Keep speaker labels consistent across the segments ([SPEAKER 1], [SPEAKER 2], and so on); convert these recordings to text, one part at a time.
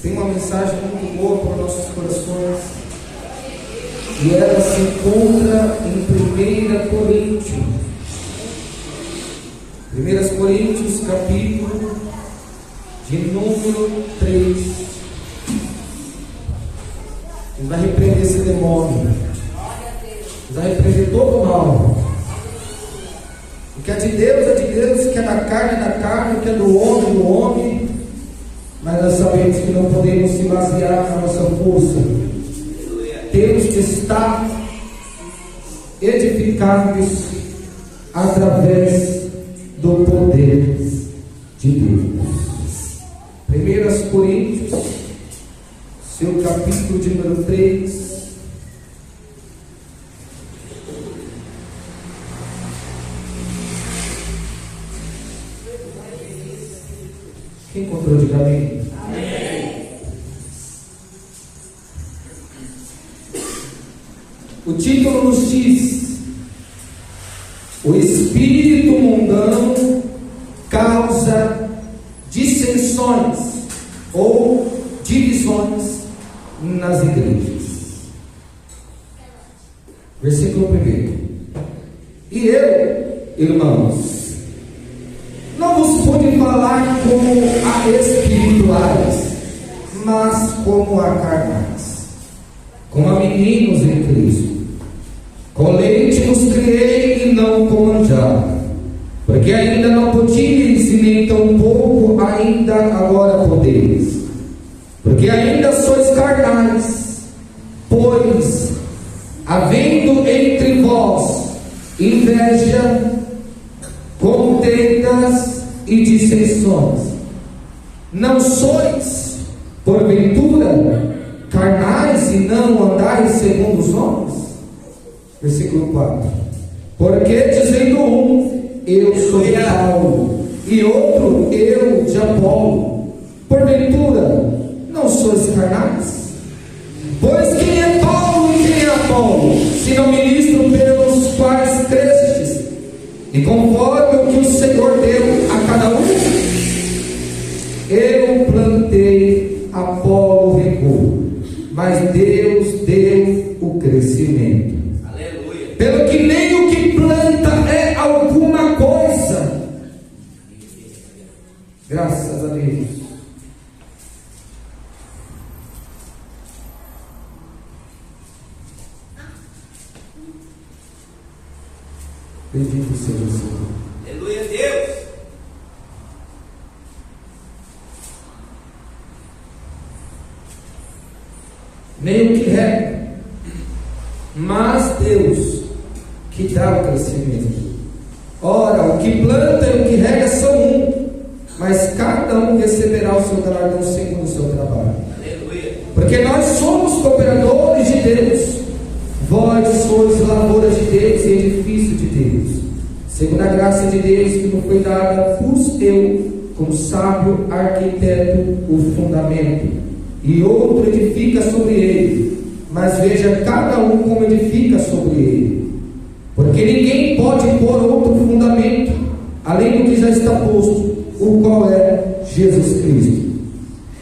[SPEAKER 1] Tem uma mensagem muito boa para os nossos corações e ela se encontra em 1 Coríntios. 1 Coríntios, capítulo de número 3. Ele vai repreender esse demônio. Ele vai repreender todo o mal. O que é de Deus, o que é da carne, o que é do homem. Mas nós sabemos que não podemos se basear na nossa força. Temos que estar edificados através do poder de Deus. 1 Coríntios, seu capítulo de número 3. Quem encontrou, diga amém. Amém. O título nos diz: o espírito mundano causa dissensões ou divisões nas igrejas. Versículo 1. E eu, irmãos, não vos pude falar como a espirituais, mas como a carnais, como a meninos em Cristo. Com leite vos criei e não com manjar, porque ainda não podíeis e nem tão pouco ainda agora podeis, porque ainda sois carnais. Pois, havendo entre vós inveja, contendas e dissensões, não sois, porventura, carnais e não andais segundo os homens? Versículo 4. Porque dizendo um, eu sou de Paulo, e outro, eu de Apolo, porventura, não sois carnais? Pois quem é Paulo e quem é Apolo, se não ministro pelos quais crestes, e conforme o que o Senhor deu a cada um? Eu plantei, Apolo regou, mas Deus deu o crescimento. Aleluia. Pelo que nem o que planta é alguma coisa. Graças a Deus. Bendito seja o Senhor. Aleluia, Deus. Nem o que rega, mas Deus que dá o crescimento. Ora, o que planta e o que rega são um, mas cada um receberá o seu galardão segundo o seu trabalho. Aleluia. Porque nós somos cooperadores de Deus. Vós sois lavoura de Deus e edifício de Deus, segundo a graça de Deus que nos foi dada, pus eu, como sábio arquiteto, o fundamento, e outro edifica sobre ele, mas veja cada um como edifica sobre ele. Porque ninguém pode pôr outro fundamento, além do que já está posto, o qual é Jesus Cristo.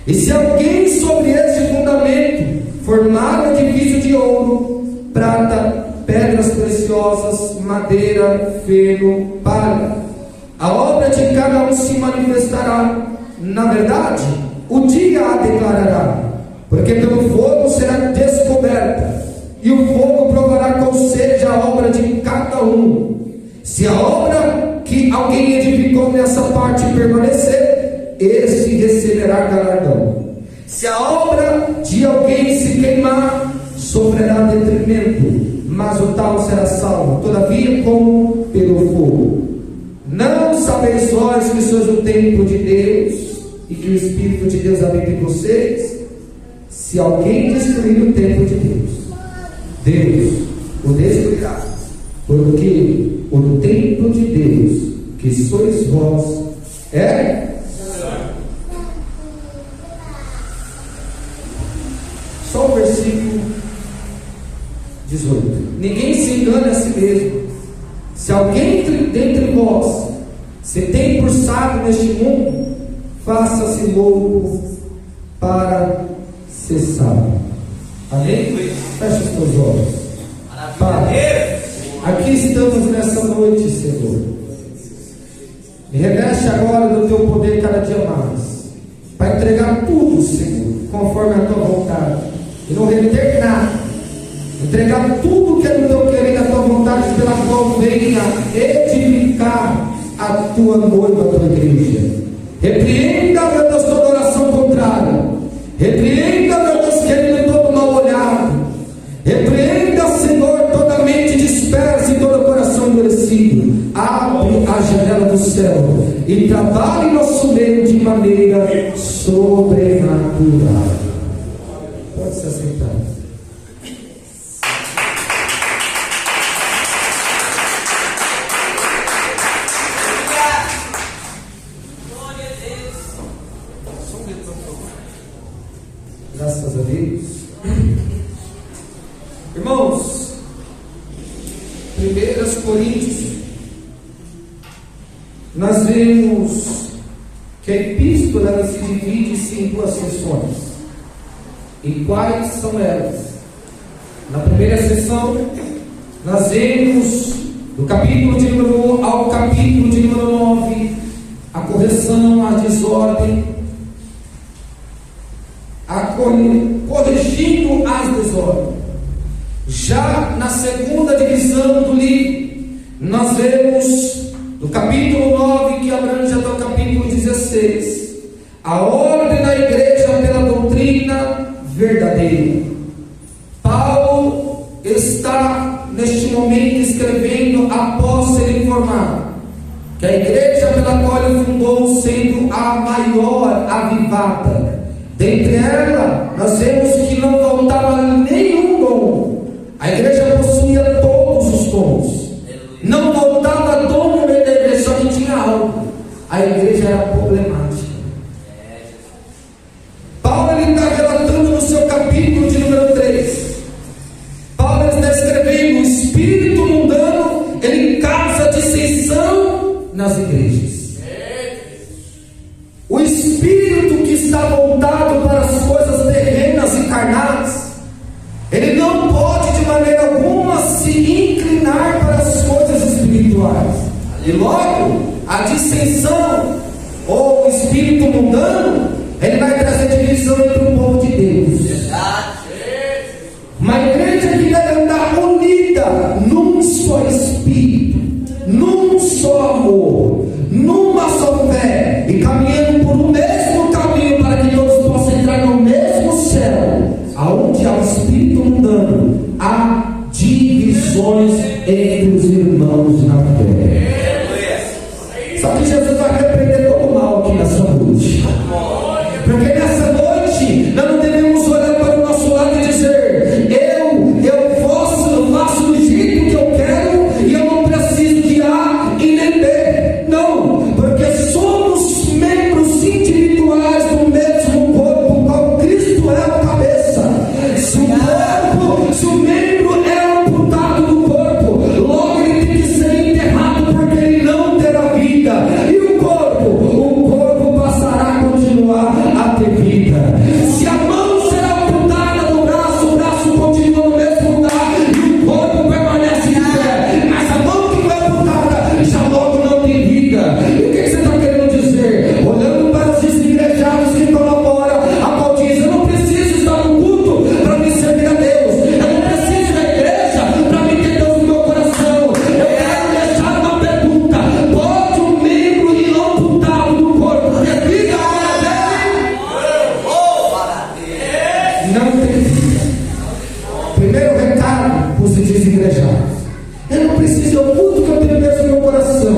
[SPEAKER 1] E se alguém sobre esse fundamento formar um edifício de ouro, prata, pedras preciosas, madeira, feno, palha, a obra de cada um se manifestará. Na verdade, o dia a declarará, porque pelo fogo será descoberta, e o fogo provará qual seja a obra de cada um. Se a obra que alguém edificou nessa parte permanecer, esse receberá galardão. Se a obra de alguém se queimar, sofrerá detrimento, mas o tal será salvo, todavia como pelo fogo. Não sabeis vós que sois o templo de Deus, e que o Espírito de Deus habita em vocês? Se alguém destruir o templo de Deus, Deus o destruirá, porque o templo de Deus, que sois vós, é só o versículo 18. Ninguém se engane a si mesmo. Se alguém dentre vós se tem por sábio neste mundo, faça-se louco para ser salvo. Amém? Feche os teus olhos. Pai, aqui estamos nessa noite, Senhor. Me reveste agora do teu poder cada dia mais, para entregar tudo, Senhor, conforme a tua vontade, e não reter nada. Entregar tudo que é do teu querer, a tua vontade, pela qual venha edificar a tua noiva, a tua igreja. Repreenda, meu Deus, toda oração contrária. Repreenda, meu Deus querido, todo mal olhado. Repreenda, Senhor, toda mente dispersa e todo coração endurecido. Abre a janela do céu e trabalhe em nosso meio de maneira sobrenatural. Pode se assentar. Graças a Deus. Irmãos, 1 Coríntios, nós vemos que a epístola ela se divide em duas seções. E quais são elas? Na primeira seção, nós vemos do capítulo de número 1 ao capítulo de número 9 a correção, a desordem, corrigindo as desordens. Já na segunda divisão do livro, nós vemos do capítulo 9, que abrange até o capítulo 16, a ordem da igreja pela doutrina verdadeira. Paulo está neste momento escrevendo após ser informado que a igreja pela qual ele fundou, sendo a maior avivada, dentre ela, nós vemos que não faltava nenhum dom. A igreja possuía todos os dons. Não faltava dom no meio da igreja, só que tinha algo. A igreja era problemática. Paulo ele está relatando no seu capítulo de número 3. Paulo está escrevendo: o espírito mundano, ele causa dissensão nas igrejas. O espírito que está voltado para as coisas terrenas e carnais, ele não pode de maneira alguma se inclinar para as coisas espirituais. E logo, a dissensão ou o espírito mundano, ele vai trazer divisão entre o povo de Deus. Uma igreja que deve andar unida num só espírito, num só amor, numa só fé, e caminhando por um mesmo caminho, para que todos possam entrar no mesmo céu. Aonde há o espírito mundano, há divisões entre os irmãos na fé. Só que Jesus vai repreender todo o mal aqui nessa noite, porque nessa noite nós não devemos olhar para o nosso lado e dizer: eu faço do jeito que eu quero e eu não preciso de A e nem B. Não, porque somos membros individuais do mesmo corpo, qual Cristo é a cabeça. Se o membro é amputado do corpo, logo ele tem que ser enterrado, porque ele não terá vida. E o corpo passará a continuar a ter vida. Se a mão será amputada do braço, o braço continua no mesmo lugar e o corpo permanece em pé. Mas a mão que foi amputada já logo não tem vida. E o que você está querendo dizer? Olhando para os desigrejados que estão lá fora, a qual diz: eu não preciso estar no culto para me servir a Deus. Eu não preciso da igreja para me ter Deus no meu coração. Eu quero deixar uma pergunta: pode um membro ir amputado do corpo ter vida para Deus? Não tem vida. Primeiro recado para os desigrejados: eu não preciso do culto que eu tenho Deus no meu coração.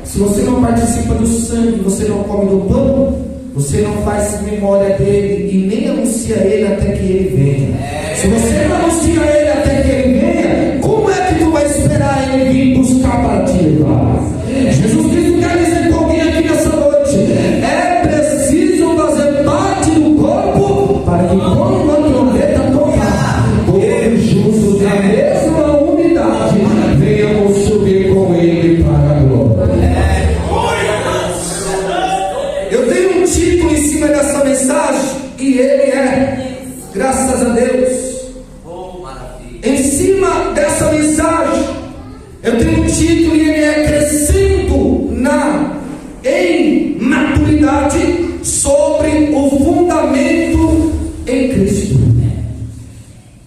[SPEAKER 1] Se você não participa do sangue, você não come do pão, você não faz memória dele e nem anuncia ele até que ele venha. Se você não anuncia ele até que ele venha, como é que tu vai esperar ele vir buscar para te levar? Jesus Cristo quer dizer com alguém aqui nessa noite: é preciso fazer parte do corpo para que quando a trombeta tocar, todos juntos na mesma unidade venhamos subir com ele para a glória. Eu tenho um título em cima dessa mensagem: Graças a Deus. Em cima dessa mensagem, eu tenho um título e ele é Crescendo em Maturidade sobre o Fundamento em Cristo.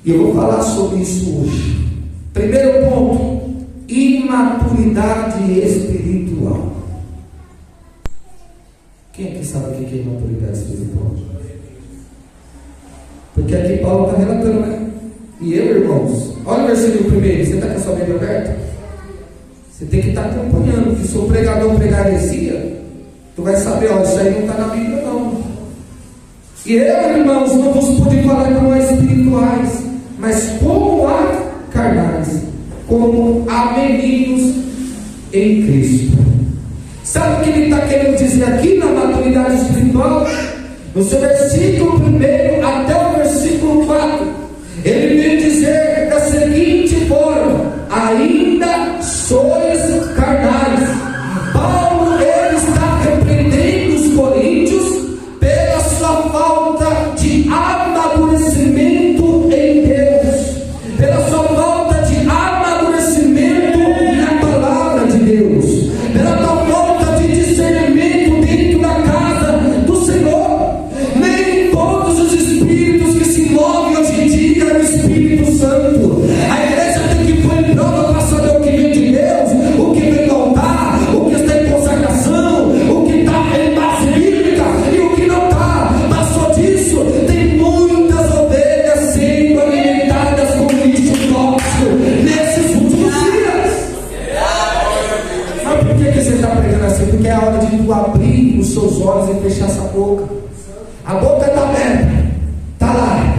[SPEAKER 1] E eu vou falar sobre isso hoje. Primeiro ponto: imaturidade espiritual. Quem aqui sabe o que é imaturidade espiritual? Porque aqui Paulo está relatando, né? E eu, irmãos, olha o versículo primeiro. Você está com a sua Bíblia aberta? Você tem que estar acompanhando. Que se o pregador pregar heresia, tu vai saber, ó, isso aí não está na Bíblia não. E eu, irmãos, não vos pude falar como a espirituais, mas como a carnais, como a meninos em Cristo. Sabe o que ele está querendo dizer aqui na maturidade espiritual? No seu versículo 1 até o versículo 4, ele vem dizer da seguinte forma: ainda sois carnais. Paulo, ele está repreendendo os coríntios pela sua falta de amadurecimento em Deus, pela sua falta de amadurecimento na palavra de Deus, pela sua falta de discernimento dentro da casa do Senhor. Nem todos os espíritos que se movem hoje em dia é o Espírito Santo. A igreja tem que pôr em prova para saber o que vem de Deus, o que vem do altar, o que está em consagração, o que está em base bíblica e o que não está. Passou disso, tem muitas ovelhas sendo alimentadas com lixo tóxico nesses últimos dias. Mas por que você está pregando assim? Porque é a hora de tu abrir os seus olhos e fechar essa boca. A boca está aberta, está lá.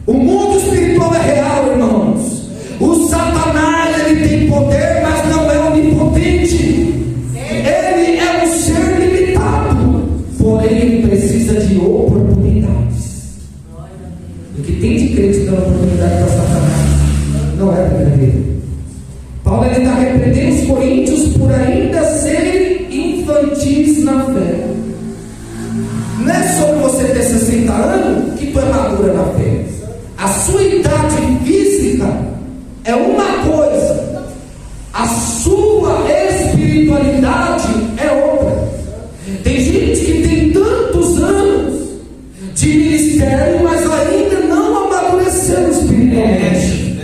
[SPEAKER 1] O mundo espiritual é real, irmãos. O Satanás, ele tem poder, mas não é onipotente. Ele é um ser limitado, porém ele precisa de oportunidades. O que tem de crente dando oportunidade para Satanás não é brincadeira. Paulo, ele está repreendendo os coríntios por ainda serem infantis na fé. Não é só você ter 60 anos que tu é madura na fé. A sua idade física é uma coisa, a sua espiritualidade é outra. Tem gente que tem tantos anos de ministério, mas ainda não amadureceu espiritualmente.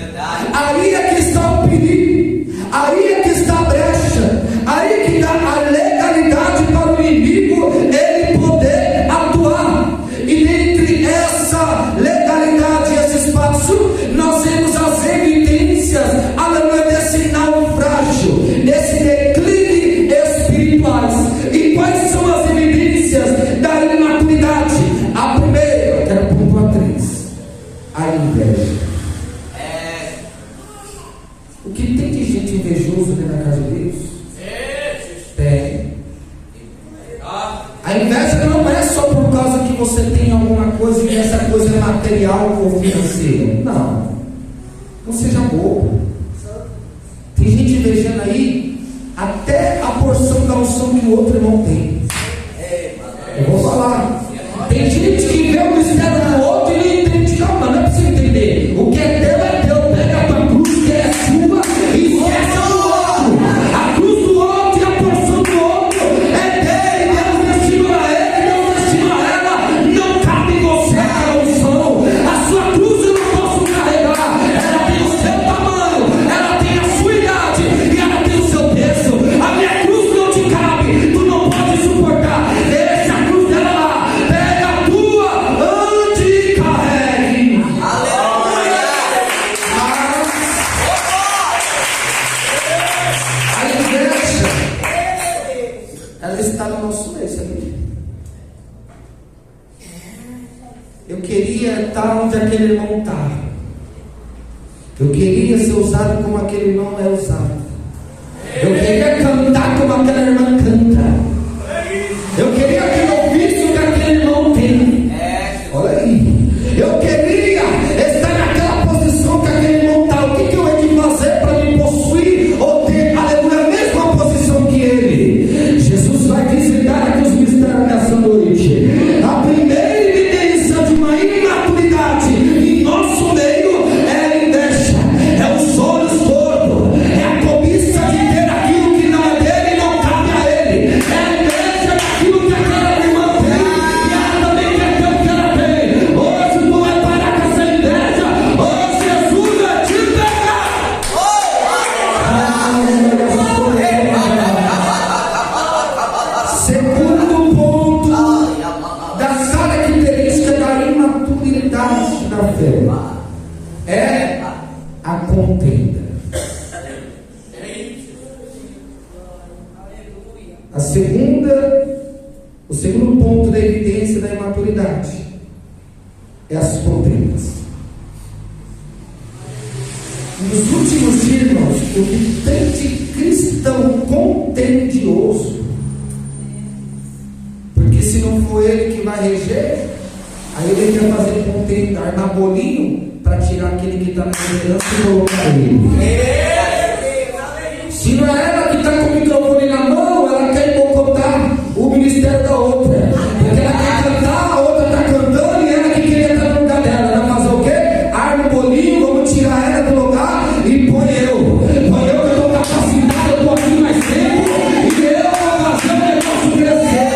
[SPEAKER 1] Aí é que está o perigo, aí é que está a brecha, aí é que dá a legalidade para o inimigo ele poder atuar. E entre essa legalidade e esse espaço, nós temos as evidências, aleluia, desse naufrágio, desse declínio espirituais. E quais são as evidências da imaturidade? A primeira, quero pontuar 3: a inveja. O que tem de gente invejosa dentro da casa de Deus? Tem. A inveja não é só por causa que você tem alguma coisa e essa coisa é material ou financeira. Não. Não seja bobo. Tem gente invejando aí até a porção da unção que o outro irmão tem. Eu vou falar. Tem gente que vê o mistério do outro e não entende. Calma, não é para você entender. O que é teu é teu. Pega a tua cruz que é sua e esquece do outro. A cruz do outro e a porção do outro é dele. Deus estima ele, Deus estima ela. Não cabe em você a unção. A sua cruz eu não posso carregar. Ela tem o seu tamanho, ela tem a sua idade e ela tem o seu peso. A minha cruz não te cabe, tu não pode suportar. Deixa a cruz dela lá. Pega a tua, ande e carregue. Aleluia. A inveja, ela está no nosso meio, sabe? Eu queria estar onde aquele irmão está. Eu queria ser usado como aquele irmão é usado. Eu queria cantar como aquela irmã canta. Eu queria ter o ofício que aquele irmão tem. Olha aí. Eu queria estar naquela posição que aquele irmão está. O que eu hei de fazer para me possuir ou ter, aleluia, a mesma posição que ele? Jesus vai desvendar aqui os mistérios nessa noite. A primeira evidência de uma imaturidade contenda. O segundo ponto da evidência da imaturidade é as contendas. Nos últimos dias, irmãos, o que tem de cristão contendioso, porque se não for ele que vai reger, aí ele quer fazer contenda, armar bolinho para tirar aquele que está na liderança e colocar ele. Se não é ela que está com o microfone na mão, ela quer boicotar o ministério da outra, porque ela quer cantar, a outra está cantando e ela que queria estar no lugar dela. Ela vai fazer o quê? Arma o bolinho, vamos tirar ela do lugar e põe eu que estou capacitado, eu estou aqui mais tempo e eu vou fazer o negócio crescer.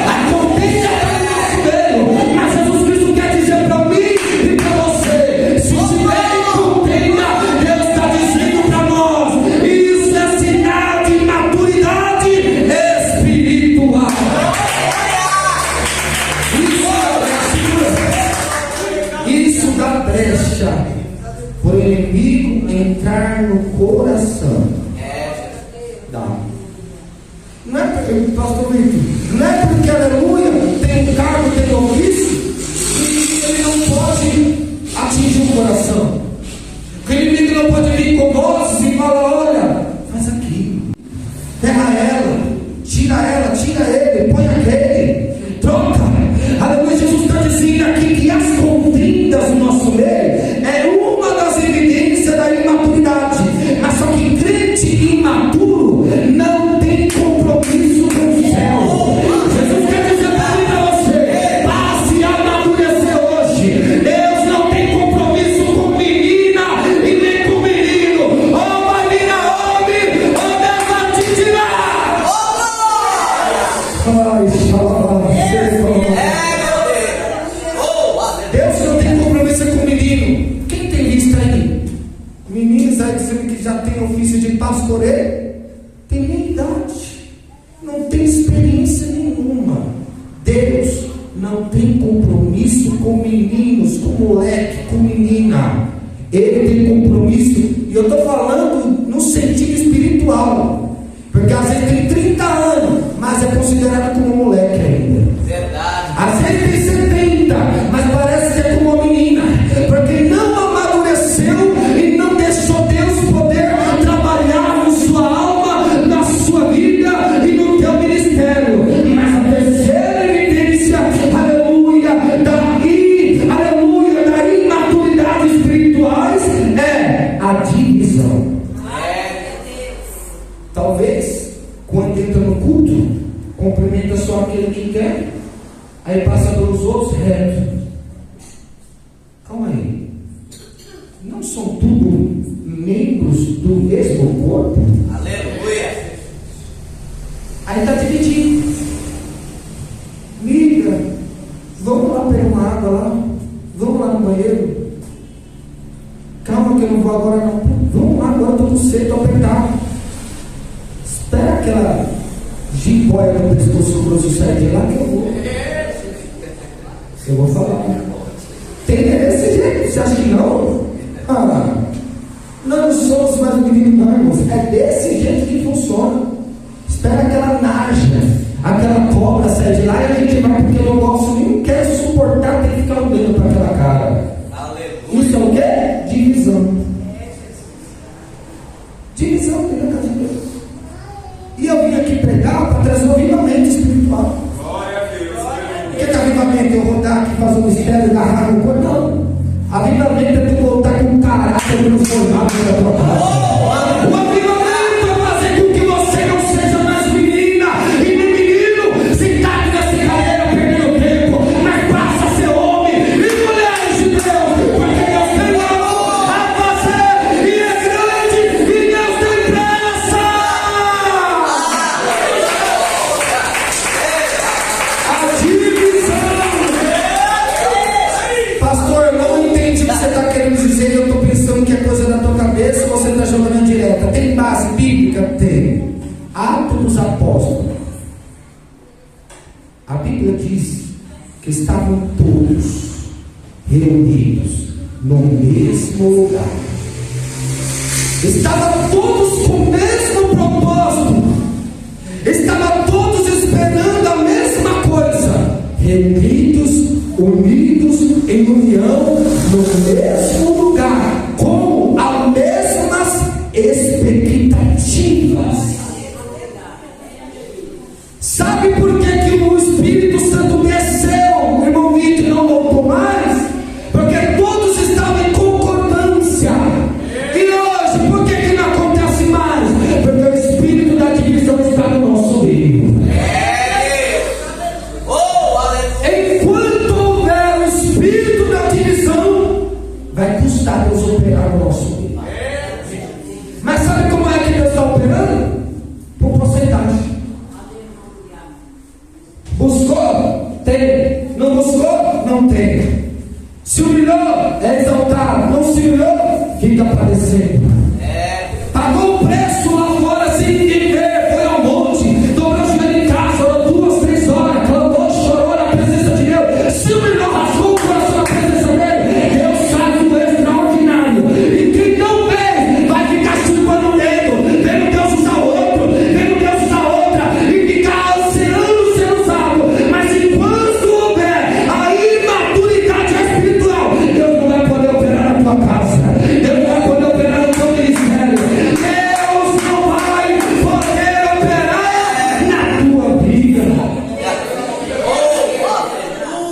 [SPEAKER 1] A contenda está no nosso meio, mas Jesus Cristo quer dizer para mim e para você: se tiver contenda, Deus está dizendo para nós, isso é sinal de maturidade espiritual. Isso dá brecha para o inimigo entrar no coração. Dá. Não é porque, pastor Vitor, não é porque, aleluia, tem cargo, tem ofício, que ele não pode atingir o coração. Que o inimigo não pode vir com vozes e falar: olha, faz aqui, pega ela, tira ele, põe aquele, troca. Aleluia, Jesus está dizendo aqui que as contendas no nosso meio é uma das evidências da imaturidade. Mas só que crente imaturo não tem compromisso com o céu. Jesus quer dizer para mim e para você: passe a amadurecer hoje. Deus não tem compromisso com menina e nem com menino. Ou vai virar homem, ou Deus vai te tirar. Deus não tem compromisso com menino. Quem tem visto aí? Meninos aí dizendo que já tem ofício de pastoreio, tem nem idade, não tem experiência nenhuma. Deus não tem compromisso com meninos, com moleque, com menina. Ele tem compromisso, e eu estou falando no sentido espiritual, porque às vezes tem 30 anos, mas é considerado como moleque ainda.
[SPEAKER 2] Verdade.
[SPEAKER 1] Às vezes tem 70, mas parece que é como uma menina, porque não amadureceu e não deixou Deus poder trabalhar na sua alma, na sua vida e no teu ministério. Mas a terceira evidência, aleluia, da imaturidade espirituais é a divisão. Talvez, quando entra no culto, cumprimenta só aquele que quer, aí passa pelos outros reto. Calma aí, não são tudo membros do mesmo corpo?
[SPEAKER 2] Aleluia.
[SPEAKER 1] Aí está dividido. Miga, vamos lá pegar uma água lá, vamos lá no banheiro. Calma que eu não vou agora não. Vamos lá agora, estou com sede, estou apertado. Espera aquela jiboia no pescoço grosso sair de lá que eu vou. Eu vou falar. Tem desse jeito, você acha que não? Não somos mais meninos, não, irmãos. É desse jeito que funciona. Espera aquela narja, aquela cobra sair de lá e a gente vai, porque eu não gosto, nem quero suportar ter que ficar olhando para aquela cara.
[SPEAKER 2] Aleluia.
[SPEAKER 1] Isso é o quê? Divisão. Divisão dentro da casa de Deus. E eu vim aqui pregar para trazer o avivamento espiritual.
[SPEAKER 2] Glória a Deus.
[SPEAKER 1] O que é avivamento? Eu rodar aqui, fazer um mistério, agarrar no corpo? Não. Avivamento é tu voltar com um caráter transformado na tua casa. O avivamento é fazer com que você não seja mais menina e nem menino, sentado nessa cadeira perdendo tempo, mas passa a ser homem e mulher de Deus, porque Deus tem algo a fazer e é grande e Deus tem pressa. A divisão. Pastor, eu não entendi o que você está querendo dizer. Eu estou pensando que é coisa da tua cabeça e você está jogando direta. Tem base bíblica? Tem. Atos dos Apóstolos. A Bíblia diz que estavam todos reunidos no mesmo lugar. estavam todos com o mesmo propósito, estavam todos esperando a mesma coisa, reunidos, unidos em união, no mesmo lugar, com as mesmas expectativas. Sabe por que o Espírito Santo desceu, irmão Vitor, e não voltou mais? Porque todos estavam em concordância. E hoje, por que não acontece mais? Porque o Espírito da divisão está no nosso meio. Enquanto houver o Espírito da divisão, vai custar Deus operar no nosso meio. Mas sabe como é que Deus está operando? Por porcentagem. Buscou? Tem. Não buscou? Não tem. Se humilhou? É exaltado. Não se humilhou? Fica aparecendo. Pagou o preço lá fora sem ninguém ver. Foi ao monte, dobrou o joelho em casa, orou 2-3 horas, clamou, chorou na presença de Deus. Se humilhou, rasgou o coração na presença dele. Deus sabe do extraordinário. E quem não vê, vai ficar chupando o dedo, vendo Deus usar outro, vendo Deus usar outra, e ficar ansiando ser usado. Mas enquanto houver a imaturidade espiritual, Deus não vai poder operar na tua casa, Deus não vai poder operar no teu ministério, Deus não vai poder operar na tua vida.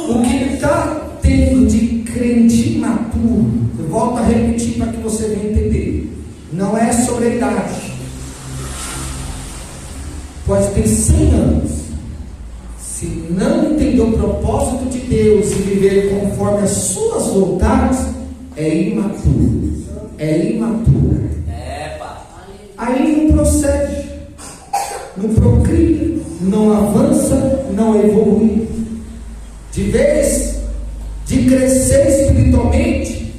[SPEAKER 1] O que está tendo de crente imaturo, eu volto a repetir para que você venha entender, não é sobre a idade. Pode ter 100 anos, se não entender o propósito de Deus e viver conforme as suas vontades, é imaturo, é imatura. Aí não procede, não procria, não avança, não evolui. De vez de crescer espiritualmente,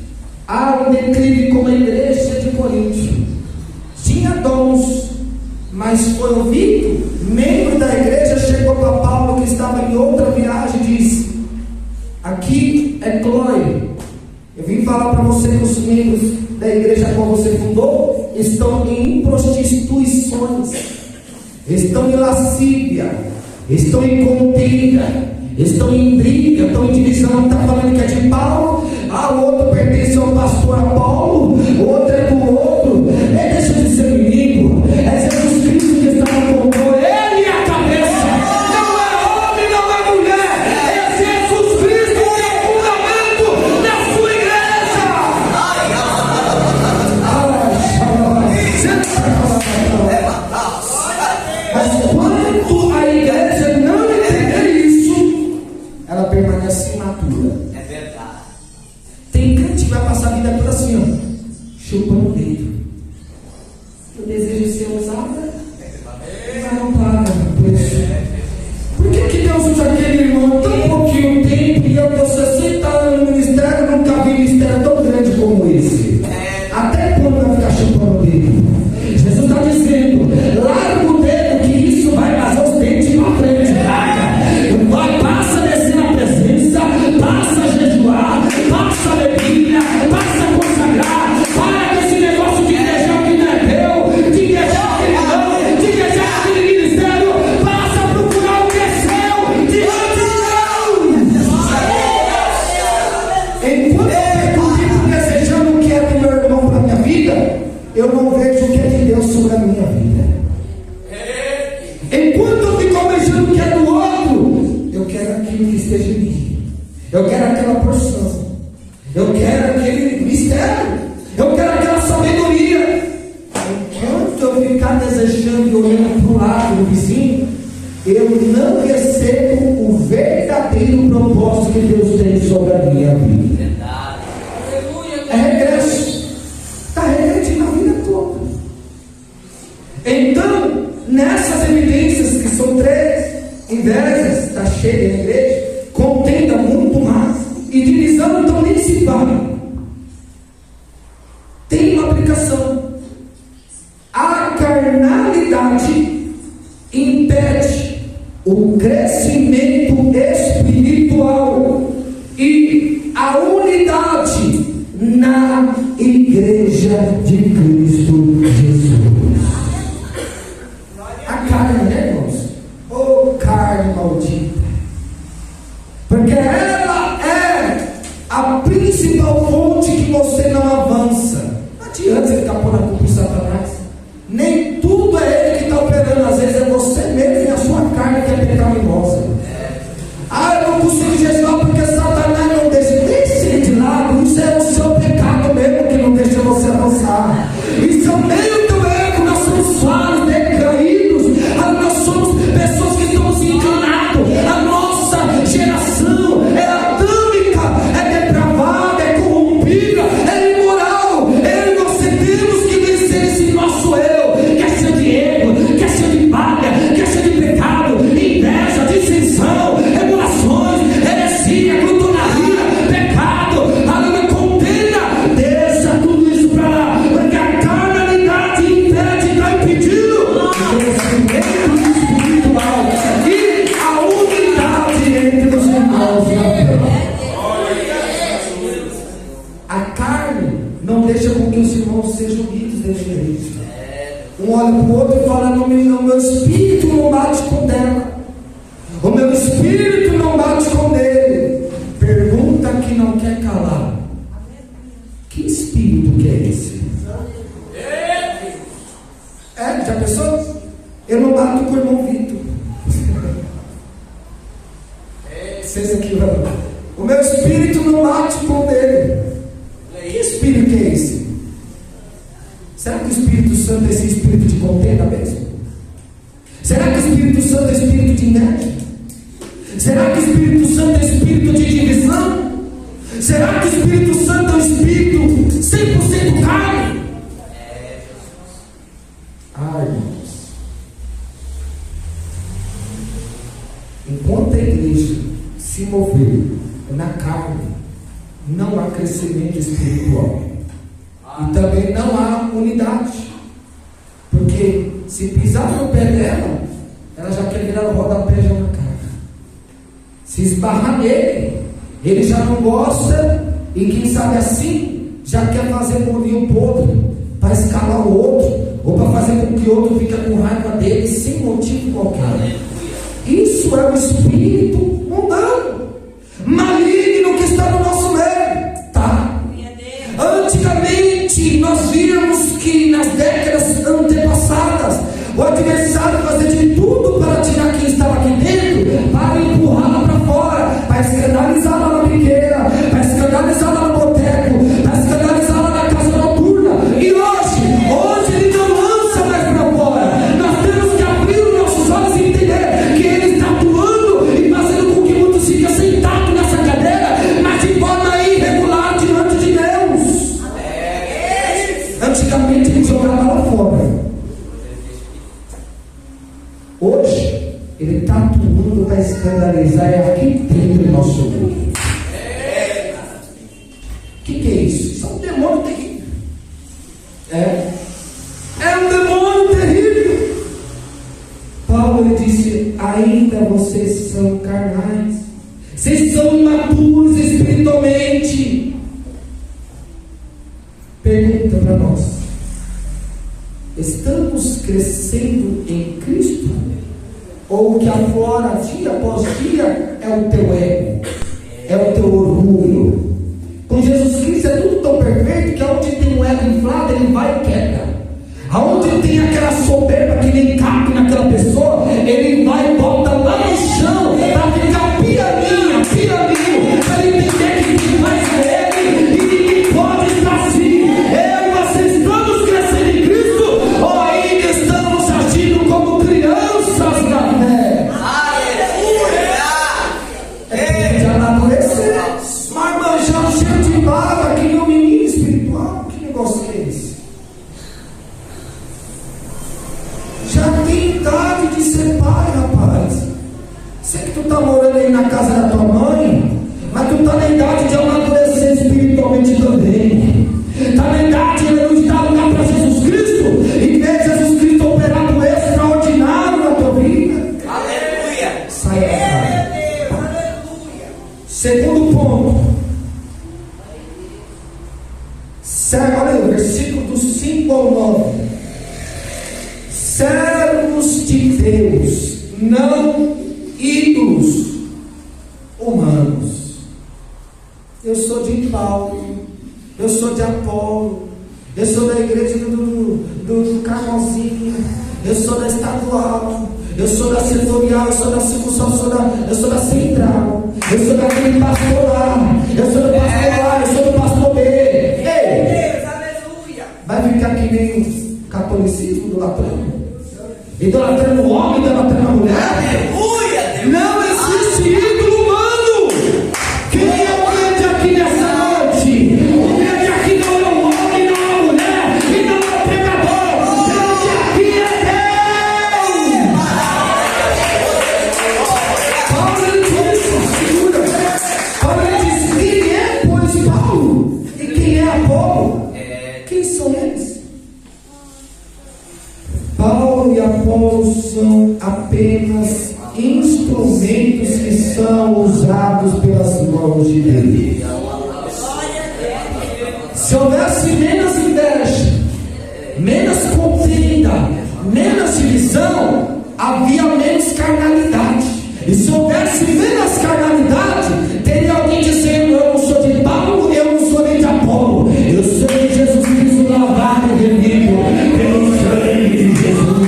[SPEAKER 1] há um declive como a igreja de Corinto. Tinha dons, mas foi ouvido. Membro da igreja chegou para Paulo, que estava em outra viagem, e disse: aqui é Clói, eu vim falar para você que os membros da igreja a qual você fundou estão em prostituições, estão em lascívia, estão em contenda, estão em briga, estão em divisão. Está falando que é de Paulo, o outro pertence ao pastor Apolo, o outro é do outro. Deixa de ser inimigo, é Jesus Cristo que está no controle, Ele é a cabeça, não é homem, não é mulher, é Jesus Cristo que é o fundamento da sua igreja. Mas quando a igreja não entender isso, ela permanece imatura.
[SPEAKER 2] É verdade.
[SPEAKER 1] Tem crente que vai passar a vida toda assim, ó, chupando o dedo. Eu desejo ser usada, mas não paga por isso. Por que Deus usa aquele irmão tão pouquinho tempo e eu tô 60 anos no ministério, nunca vi ministério tão grande como esse? Até quando vai ficar chupando o dedo? Jesus está dizendo: larga o dedo, que isso vai fazer os dentes para frente. Passa a descer na presença, passa a jejuar, passa a Bíblia, passa a consagrar. Para com esse negócio de deixar o que não é teu, de deixar aquele não, de deixar aquele ministério. Passa a procurar o que é seu diante de Deus. Enquanto eu fico desejando o que é do meu irmão para a minha vida, eu não vejo o que é de Deus sobre a minha vida. Enquanto eu fico almejando o que é do outro, eu quero aquilo que esteja em mim, eu quero aquela porção, eu quero aquele mistério, eu quero aquela sabedoria. Enquanto eu ficar desejando e olhando para o lado do vizinho, eu não recebo o verdadeiro propósito que Deus tem sobre a minha vida. É regresso, está regredindo a vida toda. Então, nessas evidências que são 3, invejas, está cheia na igreja, contenda muito mais, e divisão, então nem se fala. Tem uma aplicação. A carnalidade impede o crescimento espiritual, e a unidade na igreja de Cristo Jesus. A carne, né, irmãos? Ô carne maldita. Porque ela é a principal fonte que você não avança. Não adianta você ficar pondo a culpa em Satanás. Nem tudo é ele que está operando. Às vezes é você mesmo e a sua carne que é pecaminosa. Eu não consigo jejuar porque Satanás não deixa. Deixe de lado. Isso é o seu pecado mesmo que não deixa você avançar. Isso é o meio do erro. Nós somos falhos, decaídos. Nós somos pessoas que estamos enganados. A nossa geração é atâmica, é depravada, é corrompida, é imoral. Eu e você temos que vencer esse nosso eu, que é cheio de ego, que é cheio de palha, que é cheio de pecado, inveja, dissensão, emulações, heresia, glutonaria, pecado, a contenda. Deixa tudo isso para lá, porque a carnalidade impede, está impedindo o crescimento espiritual e a unidade entre os irmãos na fé. A carne não deixa com que os irmãos sejam unidos dentro da igreja. Um olha para o outro e fala: o meu espírito não bate com dela, o meu espírito não bate com dele. Pergunta que não quer calar: que espírito que é esse? Já pensou? Eu não bato com o irmão Vitor. Vocês aqui vão. O meu espírito não bate com o dele. Que espírito que é esse? Será que o Espírito Santo é esse espírito de contenda mesmo? Será que o Espírito Santo é espírito de inveja? Será que o Espírito Santo é espírito de divisão? Será que o Espírito Santo é um espírito 100% carne? Irmãos, enquanto a igreja se mover na carne, não há crescimento espiritual e também não há unidade, porque se pisar no pé dela, ela já quer virar o rodapé já na cara. Se esbarrar nele, ele já não gosta, e quem sabe assim já quer fazer molinho podre para escalar o outro, ou para fazer com que o outro fique com raiva dele sem motivo qualquer. Isso é o espírito mundano, maligno que está no nosso meio. Tá? Antigamente nós víamos que nas décadas antepassadas o adversário fazia de tudo para tirar quem estava aqui dentro, para empurrá-la para fora, para escandalizá-la na biqueira, para escandalizá-la no boteco, para escandalizá-la na casa noturna. E hoje ele não lança mais para fora. Nós temos que abrir os nossos olhos e entender que ele está atuando e fazendo com que muitos fiquem sentados nessa cadeira, mas de forma irregular diante de Deus. Antigamente ele jogava lá fora. Hoje ele está atuando para escandalizar aqui dentro do nosso meio. O que é isso? Isso é um demônio terrível. É um demônio terrível. Paulo ele disse: ainda vocês são carnais, vocês são imaturos espiritualmente. Pergunta para nós: estamos crescendo em Cristo? Ou o que aflora dia após dia é o teu ego, é o teu orgulho? Com Jesus Cristo é tudo tão perfeito que aonde tem um ego inflado, ele vai e quebra. Aonde tem aquela soberba que nem cabe naquela pessoa, ele vai e bota lá no chão para ficar pianinho, para ele entender que quem faz é ele e ninguém pode estar assim. Eu e você estamos crescendo em Cristo, ou ainda estamos agindo como crianças na fé? Aleluia! Já amadurecer. Mas manjando cheio de barba, que nem um menino espiritual. Que negócio que é esse? Olha aí, o versículo do 5 ao 9. Servos de Deus, não ídolos humanos. Eu sou de Paulo, eu sou de Apolo, eu sou da igreja do Carmozinho, eu sou da estadual, eu sou da setorial, eu sou da circunção, eu sou da central, eu sou daquele pastor lá, eu sou do pastor lá, eu sou do pastor B. Ei, vai ficar que nem o catolicismo idolatrando? Idolatrando o homem, idolatrando a mulher?
[SPEAKER 2] Aleluia!
[SPEAKER 1] Não existe ídolo humano. Quem é o grande aqui nessa noite? O grande aqui não é o homem, não é a mulher, e não é o pecador. O grande aqui é Deus. Paulo disse, segura. Paulo disse, quem é, pois, Paulo? E quem é Apolo? Quem são eles? Paulo e Apolo são apenas instrumentos que são usados pelas mãos de Deus. Se houvesse menos inveja, menos contenda, menos divisão, havia menos carnalidade. E se houvesse menos carnalidade, teria alguém dizendo: eu não sou de Paulo, eu não sou nem de Apolo, eu sou de Jesus Cristo, lavado e remido pelo sangue de Jesus.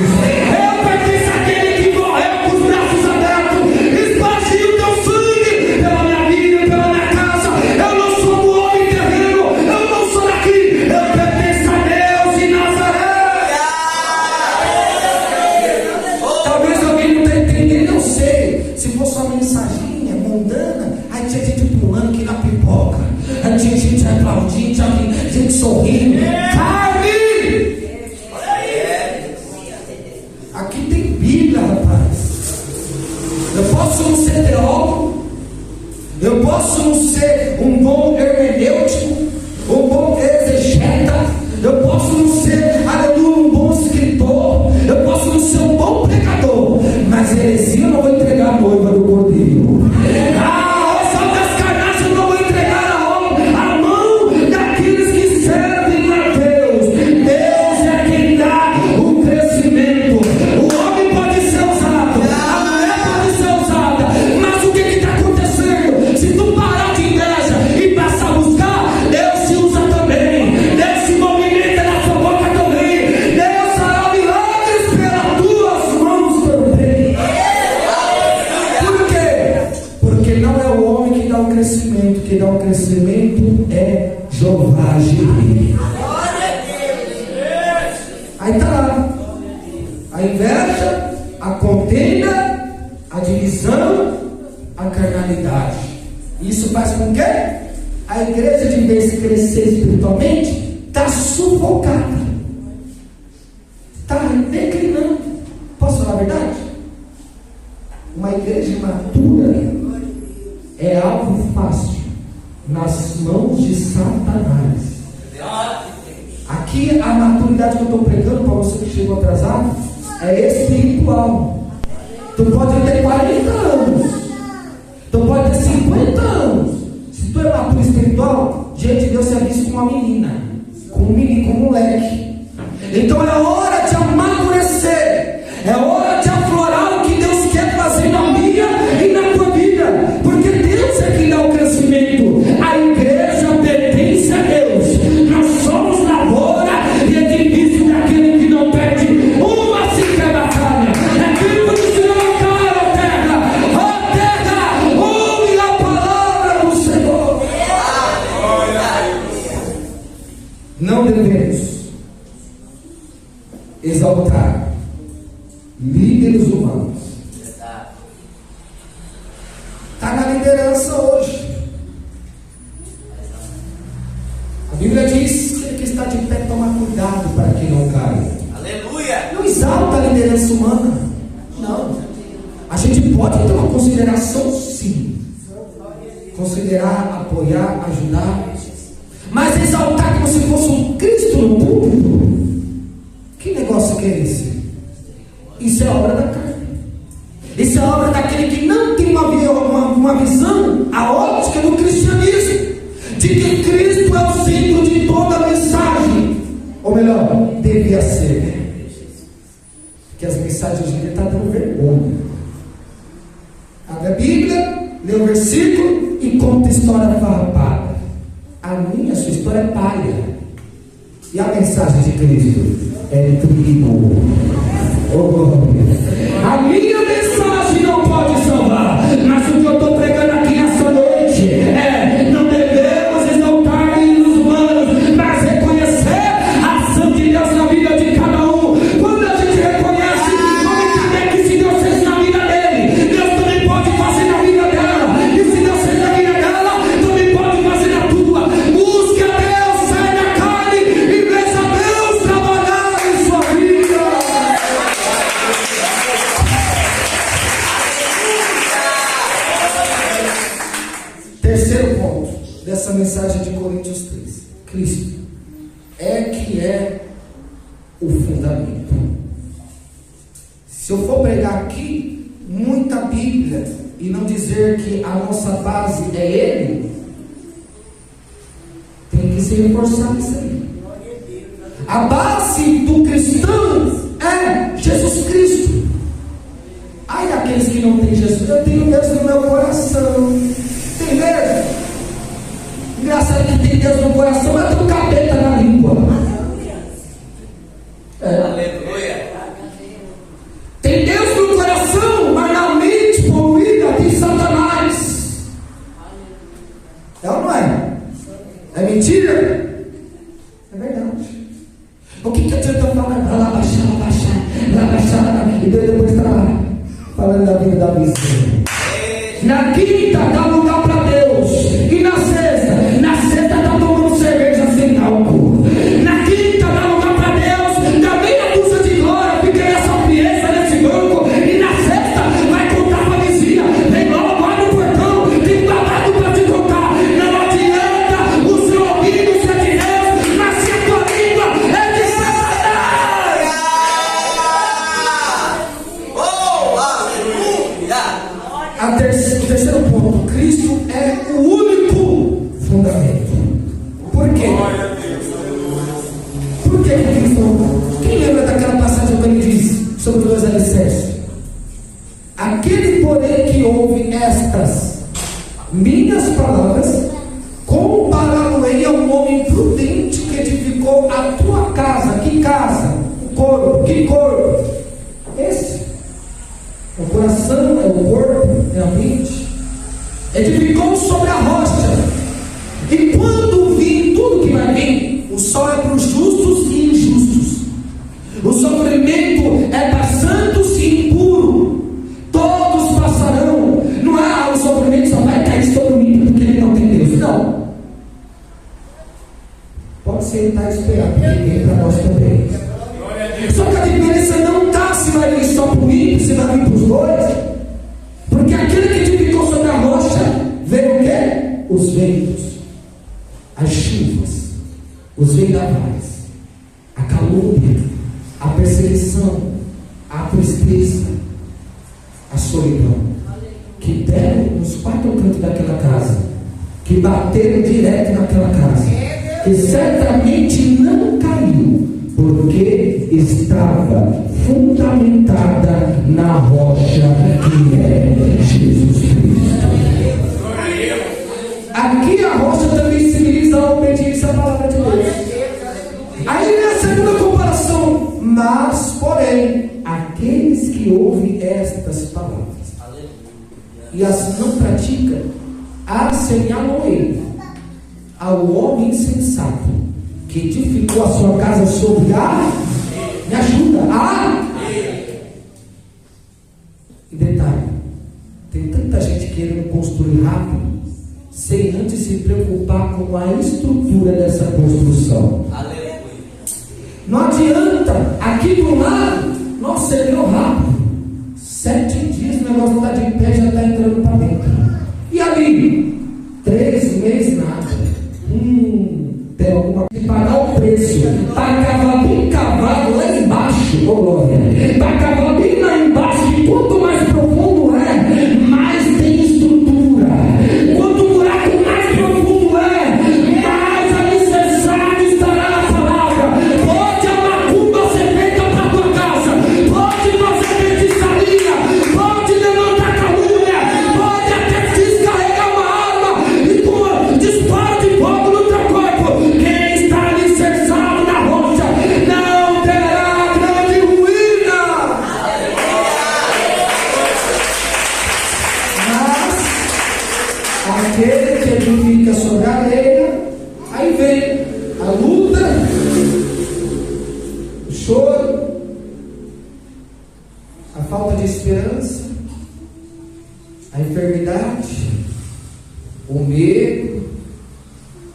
[SPEAKER 1] Eu pertenço àquele que morreu com os braços abertos, espargiu teu sangue pela minha vida, pela minha casa. Eu não sou do homem terreno, eu não sou daqui, eu pertenço a Deus de Nazaré. Talvez alguém não está entendendo, não sei. Se fosse uma mensaginha mundana, aí tinha gente pulando aqui na pipoca, aí tinha gente aplaudindo, tinha gente sorrindo. Carne! Aqui tem Bíblia, rapaz. Eu posso não ser teólogo, eu posso não ser um bom hermenêutico, um bom exegeta, eu posso não ser, aleluia, um bom escritor, eu posso não ser um bom pregador, mas heresia eu não vou entregar a noiva do cordeiro. Aos altas carnaças eu não vou entregar a mão daqueles que servem a Deus. Deus é quem dá o crescimento. O homem pode ser usado, a mulher pode ser usada, mas o que está acontecendo? Se tu parar de inveja e passar a buscar, Deus se usa também, Deus se movimenta na sua boca também, Deus fará milagres pelas tuas mãos também. Por quê? Porque não é o homem que dá o crescimento, quem dá o crescimento é Jeová Jireh. Aí está lá a inveja, a contenda, a divisão, a carnalidade. Isso faz com que a igreja, de vez de crescer espiritualmente, está sufocada, está declinando. Posso falar a verdade? Uma igreja imatura é algo fácil nas mãos de Satanás. Aqui a maturidade que eu estou pregando para você que chegou atrasado é espiritual. Tu pode ter 40 anos, tu pode ter 50 anos. Se tu é maturo espiritual, diante de Deus você é visto como uma menina, como um menino, como um moleque. Então é hora de amadurecer, é hora de aflorar o que Deus quer fazer na minha e na tua vida, porque Deus é quem dá o crescimento. A igreja pertence a Deus. Nós somos lavoura e edifício daquele que não perde uma sequer batalha. É filho do Senhor, cara, ó terra, ouve a palavra do Senhor. Não devemos exaltar líderes humanos. Está na liderança hoje. A Bíblia diz que ele que está de pé toma cuidado para que não caia.
[SPEAKER 2] Aleluia!
[SPEAKER 1] Não exalta a liderança humana. Não. A gente pode ter uma consideração, sim. Considerar, apoiar, ajudar. Mas exaltar como se fosse um Cristo no púlpito. Que negócio que é esse? Isso é obra da carne. Isso é obra daquele que não tem uma visão, a ótica do cristianismo, de que Cristo é o centro de toda a mensagem. Ou melhor, devia ser. Porque as mensagens hoje em dia estão dando vergonha. Abre a Bíblia, lê o versículo e conta história farrapada. A sua história é palha. E a mensagem de Cristo é trigo. A minha mensagem não pode salvar, mas o que eu estou pregando aqui nessa noite é: não devemos exaltar os humanos, mas reconhecer a ação de Deus na vida de cada um. Quando a gente reconhece, vamos entender que se Deus fez na vida dele, Deus também pode fazer na vida dela. E se Deus fez na vida dela, também pode fazer na tua. Busque a Deus, sai da carne e veja Deus trabalhar em sua vida. Terceiro ponto dessa mensagem de Coríntios 3: Cristo que é o fundamento. Se eu for pregar aqui muita Bíblia e não dizer que a nossa base é Ele, tem que se reforçar isso aí. A base do cristão é Jesus Cristo. Ai daqueles que não têm Jesus. Eu tenho Deus no meu coração. Tem medo? Engraçado que tem Deus no coração, mas tem um capeta na língua.
[SPEAKER 2] Aleluia.
[SPEAKER 1] Tem Deus no coração, mas na mente poluída tem Satanás. É ou não é? É mentira? É verdade. O que adianta eu falar? Lá baixar, e depois está falando da vida da vizinha. Na quinta dá lugar para Deus, e na sexta está tomando cerveja sem álcool. Na quinta dá lugar para Deus, dá meia dúzia de glória, fica nessa frieza, nesse banco. E na sexta vai contar para a vizinha: vem logo, abre o portão, tem babado para te contar. Não adianta o seu ouvido ser de Deus, mas se a tua língua é de Satanás.
[SPEAKER 2] Oh, aleluia.
[SPEAKER 1] O terceiro ponto: Cristo é o único fundamento. Por quê? Por que Cristo? Quem lembra daquela passagem que ele diz sobre os dois alicerces? Aquele, porém, que ouve estas minhas palavras, compará-lo-ei a um homem prudente que edificou a tua casa. Que casa? O corpo. Que corpo? Esse. O coração é o corpo, é a mente. Edificou sobre a rocha. E quando vir tudo que vai vir, o sol é para os justos e injustos. O sofrimento é para santos e impuros. Todos passarão. Não é o sofrimento só vai cair sobre o ímpio porque ele não tem Deus. Não. Pode sentar e esperar, porque vem para nós também. Só que a diferença não está se vai vir só para o ímpio, se vai vir para os dois. Porque aquele que edificou sobre a rocha, veio o quê? Os ventos, as chuvas, os vendavais, a calúnia, a perseguição, a tristeza, a solidão, que deram nos quatro cantos daquela casa, que bateram direto naquela casa, que certamente não caiu, porque estava fundamentada na rocha que é Jesus Cristo. Aqui a rocha também simboliza a obediência à palavra de Deus. Aí vem a segunda comparação: mas, porém, aqueles que ouvem estas palavras e as não praticam, assemelham ele ao homem insensato que edificou a sua casa sobre a... Me ajuda, E detalhe: tem tanta gente querendo construir rápido, sem antes se preocupar com a estrutura dessa construção.
[SPEAKER 2] Aleluia.
[SPEAKER 1] Não adianta, aqui do lado, nossa, ele é rápido. 7 dias o negócio está de pé, já está entrando para dentro. E ali, 3 meses nada. Tem alguma coisa para pagar o preço, para cavar bem cavado lá embaixo, ô glória, para cavar bem lá embaixo, que quanto mais profundo é, mais tem estrutura. Quanto o buraco mais profundo é, mais alicerçado estará na palavra.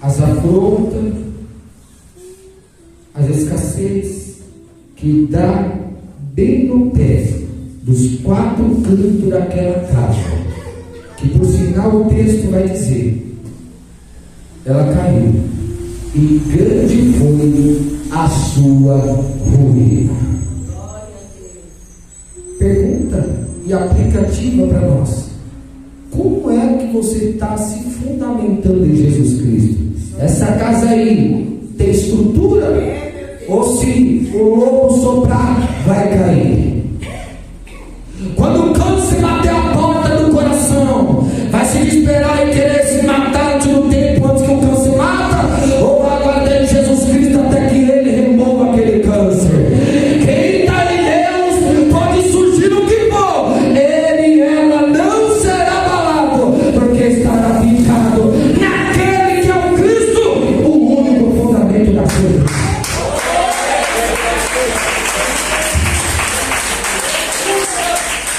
[SPEAKER 1] as afrontas, as escassez, que dá bem no pé dos 4 cantos daquela casa, que por sinal o texto vai dizer, ela caiu, e grande foi a sua ruína. Pergunta e aplicativa para nós: como é que você está se fundamentando em Jesus Cristo? Essa casa aí tem estrutura? Ou se o lobo soprar, vai cair? Quando o câncer bater a porta do coração, vai se desesperar e querer se matar antes do tempo, antes que o câncer mata? Ou vai aguardar em Jesus Cristo até que Ele remova aquele câncer? Quem está em Deus pode surgir o que for, Ele e ela não será abalado, porque estará fincado naquele que é o Cristo, o único fundamento da coisa.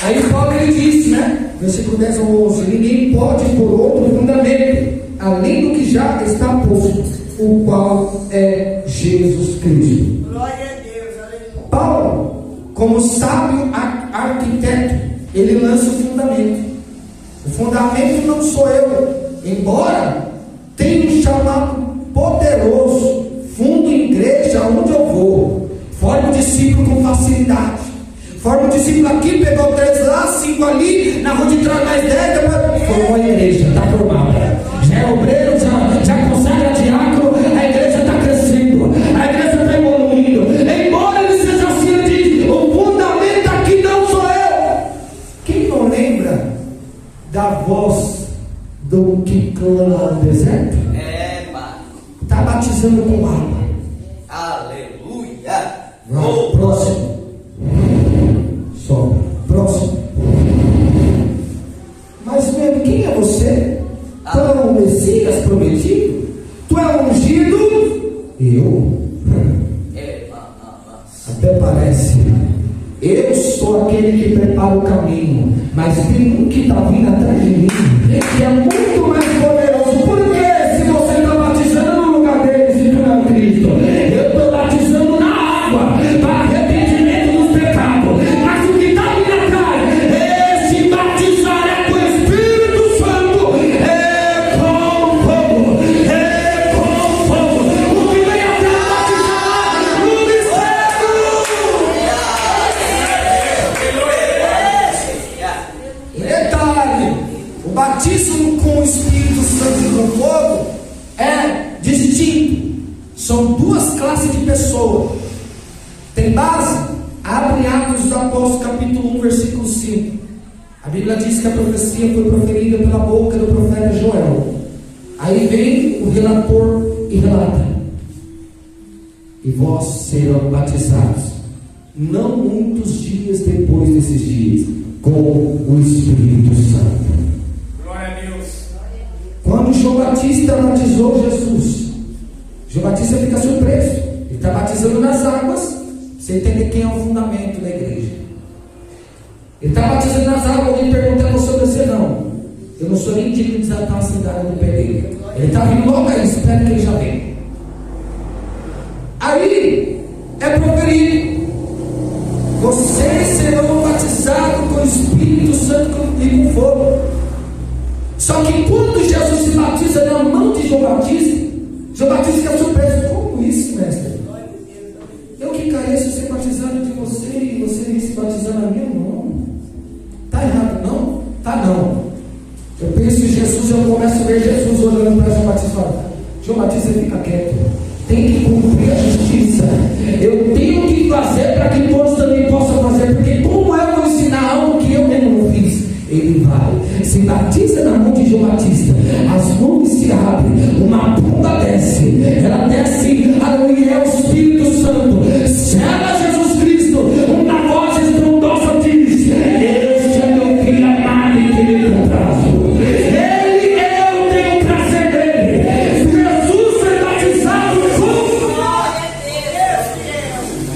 [SPEAKER 1] Aí Paulo ele disse, né? Versículo 10 ao 11: ninguém pode pôr outro fundamento, além do que já está posto, o qual é Jesus Cristo.
[SPEAKER 3] Glória a Deus, aleluia.
[SPEAKER 1] Paulo, como sábio arquiteto, ele lança o fundamento. O fundamento não sou eu, embora tenha um chamado poderoso, fundo em igreja onde eu vou, formo discípulo com facilidade. Forma um discípulo aqui, pegou 3 lá, 5 ali, na rua de trás mais 10, depois formou a igreja, está formada. Já é obreiro, já consagra diácono, a igreja está crescendo, a igreja está evoluindo. Embora ele seja assim, ele diz: o fundamento aqui não sou eu. Quem não lembra da voz do que clama no deserto? Está batizando com água.
[SPEAKER 2] Aleluia.
[SPEAKER 1] Vai, próximo. Só, próximo. Mas mesmo, quem é você? Tu é o Messias prometido? Tu é o ungido? Eu? Até parece. Eu sou aquele que prepara o caminho, mas tem um que está vindo atrás de mim, que é muito mais poderoso. Por que se você está batizando no lugar dele, se tu é o Cristo? Eu estou batizando na água para arrependimento dos pecados, mas o que está vindo atrás, esse batizar é com o Espírito Santo, é com fogo, é com fogo. O que vem atrás batizar no mistério. Detalhe: o batismo com o Espírito Santo e com fogo é distinto. São 2 classes de pessoas. Tem base? Abre Atos dos Apóstolos capítulo 1, versículo 5. A Bíblia diz que a profecia foi proferida pela boca do profeta Joel. Aí vem o relator e relata: e vós serão batizados, não muitos dias depois desses dias, com o Espírito Santo.
[SPEAKER 3] Glória a Deus.
[SPEAKER 1] Quando João Batista batizou Jesus, João Batista fica surpreso. Ele está batizando nas águas, sem entender quem é o fundamento da igreja. Ele está batizando nas águas, alguém perguntando sobre você: não, eu não sou nem digno de desatar a sandália do pé dele. Ele está vindo logo aí, espera que ele já vem. Aí é proferido: vocês serão batizados com o Espírito Santo e com fogo. Só que quando Jesus se batiza na mão de João Batista, João Batista fica surpreso: como isso, mestre? Eu que careço ser batizado de você e você vem se batizar na minha mão. Está errado, não? Tá não. Eu penso em Jesus, eu começo a ver Jesus olhando para João Batista e falo: João Batista, fica quieto, tem que cumprir a justiça. Eu tenho que fazer para que todos também possam fazer, porque como eu vou ensinar algo que eu mesmo não fiz? Ele vai, se batiza na mão de João Batista, as nuvens se abrem, uma pomba desce, ela desce, aleluia, é o Espírito Santo, cela Jesus Cristo, uma voz estrondosa diz: este é meu filho amado e que me comprazo. Ele, eu tenho prazer nele. Jesus foi batizado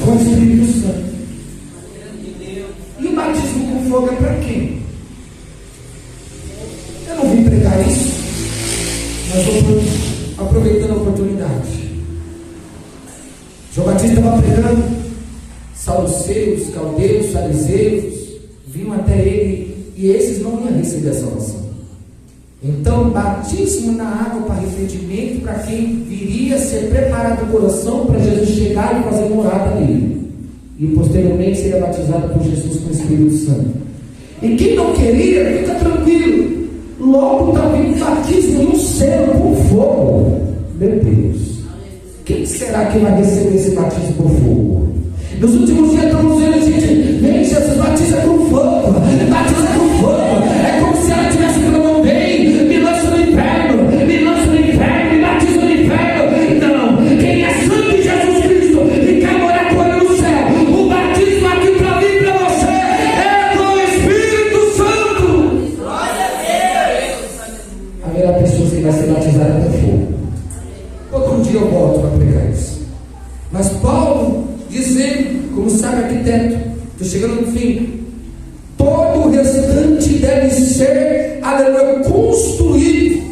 [SPEAKER 1] com o Espírito Santo. E o batismo com fogo é para quem? Eu não vim pregar isso, mas vou aproveitar aproveitando a oportunidade. João Batista estava pregando, saduceus, caldeus, fariseus vinham até ele e esses não iam receber a salvação. Então, batismo na água para arrependimento para quem viria a ser preparado o coração para Jesus chegar e fazer morada nele. E posteriormente seria batizado por Jesus com o Espírito Santo. E quem não queria, fica tranquilo. Logo está vindo batismo no céu por fogo. Meu Deus. Quem será que vai receber esse batismo por fogo? Nos últimos dias estamos vendo gente, vem Jesus, batiza com fogo. Batiza com fogo. É como se ela estivesse falando, vem, me lança no inferno, me lança no inferno, me batiza no inferno. Não, quem é santo de Jesus Cristo e quer morar com ele no céu, o batismo aqui para mim e para você é do Espírito Santo.
[SPEAKER 2] Glória a Deus.
[SPEAKER 1] Haverá pessoas que vai ser batizada com fogo. Outro dia eu volto para pregar isso. Mas Paulo dizendo, como sabe arquiteto, estou chegando no fim, todo o restante deve ser, aleluia, construído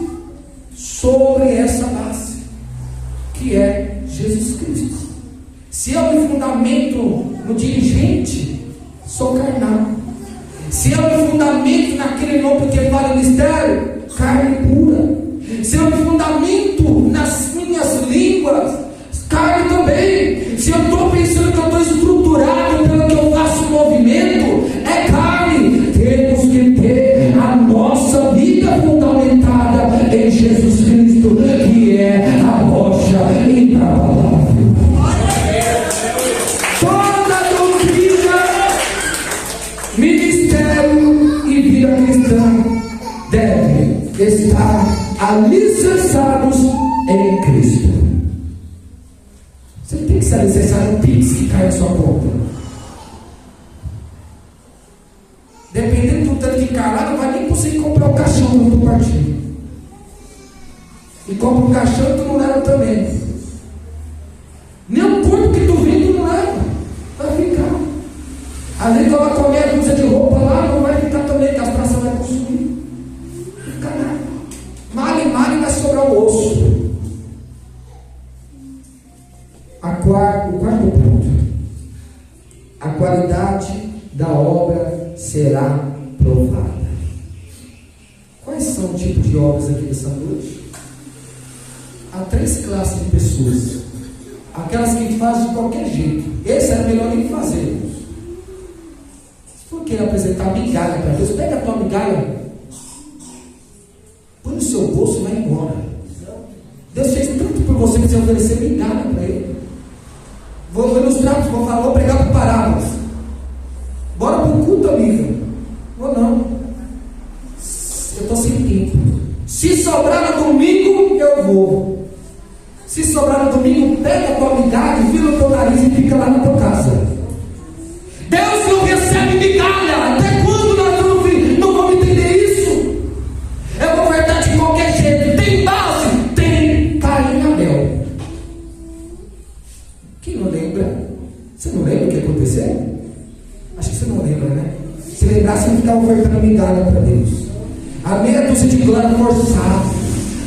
[SPEAKER 1] sobre essa base, que é Jesus Cristo. Se eu me fundamento no dirigente, sou carnal. Se eu me fundamento naquele nome que fala mistério, carne pura. Se eu me fundamento nas minhas línguas, carne também. Se eu estou pensando que eu estou estruturado pelo que eu faço movimento, é carne. Temos que ter a nossa vida fundamentada em Jesus Cristo, que é a rocha inabalável. Toda doutrina, ministério e vida cristã devem estar alicerçados em Cristo. Você tem que se alicerçar no Pix que cai na sua conta. Dependendo do tanto que cai lá, não vai nem conseguir comprar o caixão quando tu partir. E compra o caixão e tu não leva também. Nem o corpo que tu vem, tu não leva. Vai ficar. Às vezes ela comer a dúzia de roupa lá, não vai ficar também, que as praças vai consumir. Não fica nada. Male vai sobrar o osso. O quarto ponto: a qualidade da obra será provada. Quais são o tipo de obras aqui dessa noite? Há 3 classes de pessoas: aquelas que fazem de qualquer jeito. Esse é melhor nem fazer. Se for querer apresentar migalha para Deus, pega a tua migalha, põe no seu bolso e vai embora. Deus fez tanto por você que você oferecer migalha para Ele. Vou ilustrar, vou pregar por parábolas. Bora para o culto, amiga. Ou não? Eu estou sem tempo. Se sobrar no domingo, eu vou. Se sobrar no domingo, pega a tua migalha, vira o teu nariz e fica lá na tua casa. Deus não recebe migalha. Até quando nós não vamos entender isso? É uma verdade de qualquer jeito. Tem base? Tem. Caim e Abel. Quem não lembra? Você não lembra o que aconteceu? Acho que você não lembra, né? Se lembrar, você não ficava ofertando migalha para Deus. A meia dúzia de glória forçada.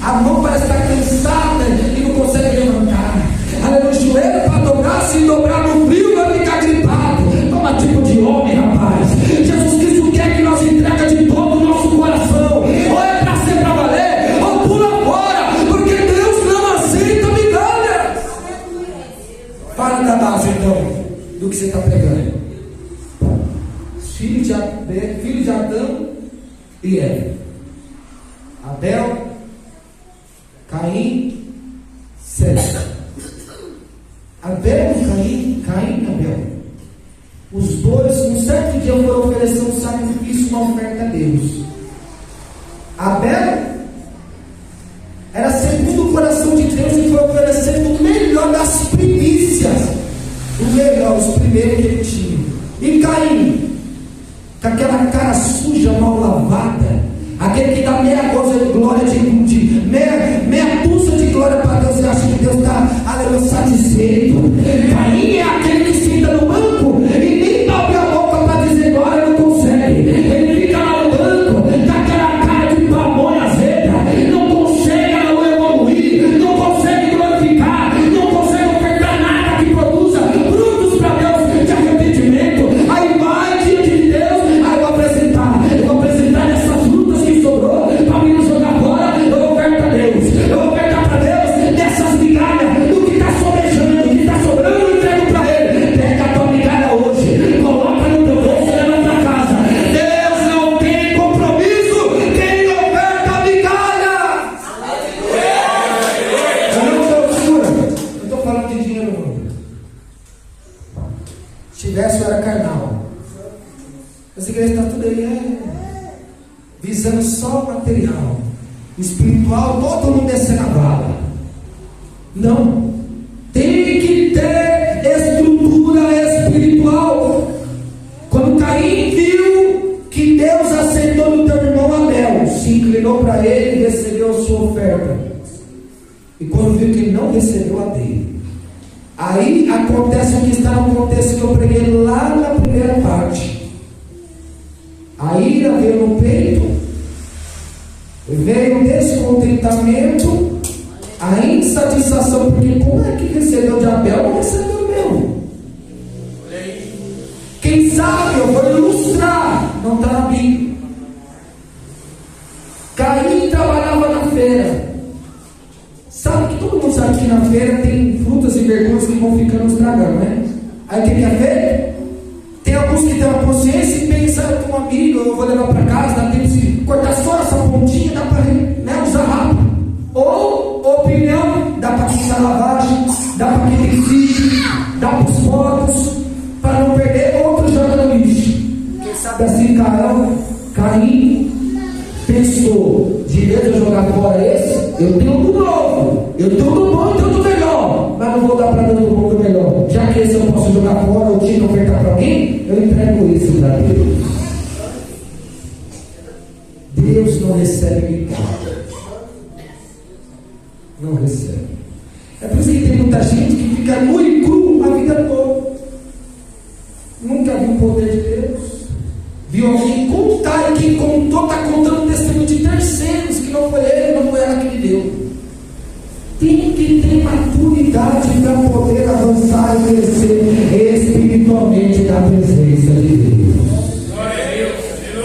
[SPEAKER 1] A mão parece estar cansada e não consegue levantar. O joelho para dobrar, se dobrar no frio, vai ficar gripado. Toma tipo de homem, rapaz. Jesus Cristo quer que nós entregue de todo o nosso coração. Ou é para ser para valer, ou pula fora, porque Deus não aceita migalha. Fala da base então, do que você está pregando. Filho de Adão e Eva. Abel, Caim, Sete. Abel e Caim e Abel. Os dois, um certo dia, foram oferecer um sacrifício, uma oferta a Deus. Abel era segundo o coração de Deus e foi oferecendo o melhor das primícias. O melhor, os primeiros que ele tinha. E Caim, com aquela cara suja, mal lavada, aquele que dá meia coisa de glória, meia dúzia de glória para Deus, e acha que Deus está, aleluia, satisfeito. Caim é aquele que senta no banco e nem abre a boca para dizer glória, não consegue. Ele fica lá no banco, com aquela cara de pamonha azeda, não consegue, aleluia, evoluir, não consegue era carnal. As igrejas estão tudo aí, visando só o material. Espiritual, todo mundo descendo a bala. Não. Tem que ter estrutura espiritual. Quando Caim viu que Deus aceitou do teu irmão Abel, se inclinou para ele e recebeu a sua oferta. E quando viu que ele não recebeu a dele, aí acontece o que está no contexto que eu preguei lá na primeira parte. A ira veio no peito, veio o descontentamento, a insatisfação, porque como é que recebeu de Abel, não recebeu o meu? Quem sabe eu vou ilustrar, não está na Bíblia. Caim trabalhava na feira. Sabe que todo mundo sabe que na feira tem frutas e verduras que vão ficando estragando, né? Aí o que é feito? Tem alguns que têm uma consciência e pensam com um amigo, eu vou levar para casa, dá tempo de cortar só essa pontinha, dá para, né, usar rápido. Ou opinião, dá para quitar lavagem, dá para quem tem filho, dá para os mortos, para não perder, outro joga no lixo. Quem sabe assim Caim pensou, de vez de eu jogar fora esse, eu tenho do novo, eu tenho do bom e tenho do melhor, mas não vou dar para Deus do bom e do melhor. Já que esse eu posso jogar fora ou tiro ofertar para alguém, eu entrego isso para Deus. Deus não recebe milagre. Não recebe. É por isso que tem muita gente que fica nu e cru a vida toda. Nunca viu o poder de Deus. Viu alguém contar, e quem contou está contando o testemunho de terceiros, que não foi ele, não foi ela que lhe deu. Tem que ter maturidade para poder avançar e crescer espiritualmente na presença de Deus.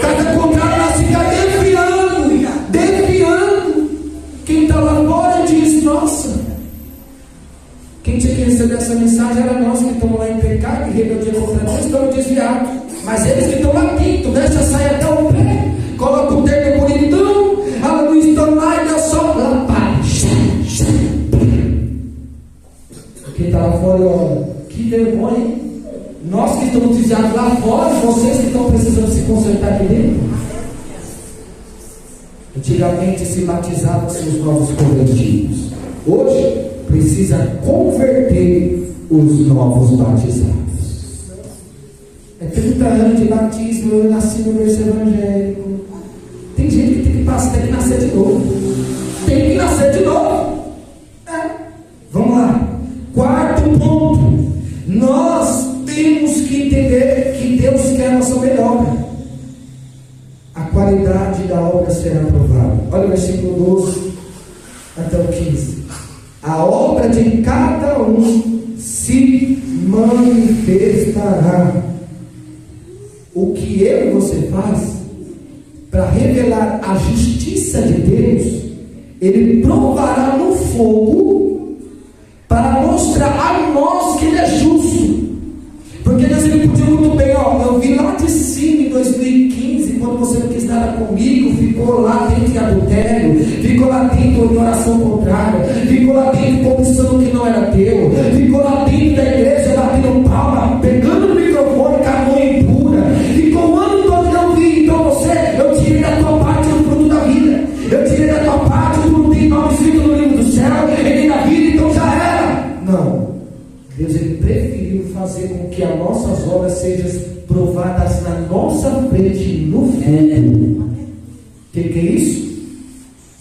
[SPEAKER 1] Cada contrário fica desviando. Quem está lá fora diz: nossa, quem tinha que receber essa mensagem era nós que estamos lá em pecado e rebeldia contra Deus, estamos desviados. Mas eles que estão lá pinto, veste a saia até o pé, coloca o terno bonitão, a luz estão lá e deu só lampada. Quem está lá fora, olha, que vergonha. Nós que estamos desviados lá fora, vocês que estão precisando se consertar aqui dentro. Antigamente se batizavam-se os novos convertidos. Hoje precisa converter os novos batizados. É 30 anos de batismo, eu nasci no berço evangélico. Tem gente que tem que nascer de novo. Tem que nascer de novo. Vamos lá. Quarto ponto. Nós temos que entender que Deus quer a nossa melhor. A qualidade da obra será aprovada. Olha o versículo 12 até o 15. A obra de cada um se manifestará. O que eu e você faz para revelar a justiça de Deus, Ele provará no fogo para mostrar a nós que Ele é justo. Porque Deus, Ele podia muito bem, eu vi lá de cima em 2015, quando você não quis nada comigo, ficou lá dentro de adultério, ficou lá dentro de oração contrária, ficou lá dentro confessando que não era teu, ficou lá dentro da igreja batendo palma, pegando o microfone com a mão impura, ficou o ano todo não vi. Então eu tirei da tua parte o fruto da vida, eu tirei da tua parte, tu não tem nome escrito no livro do céu, ele da vida, então já era. Não. Deus, Ele preferiu fazer com que as nossas obras sejam provadas na nossa frente, no fundo. O que é isso?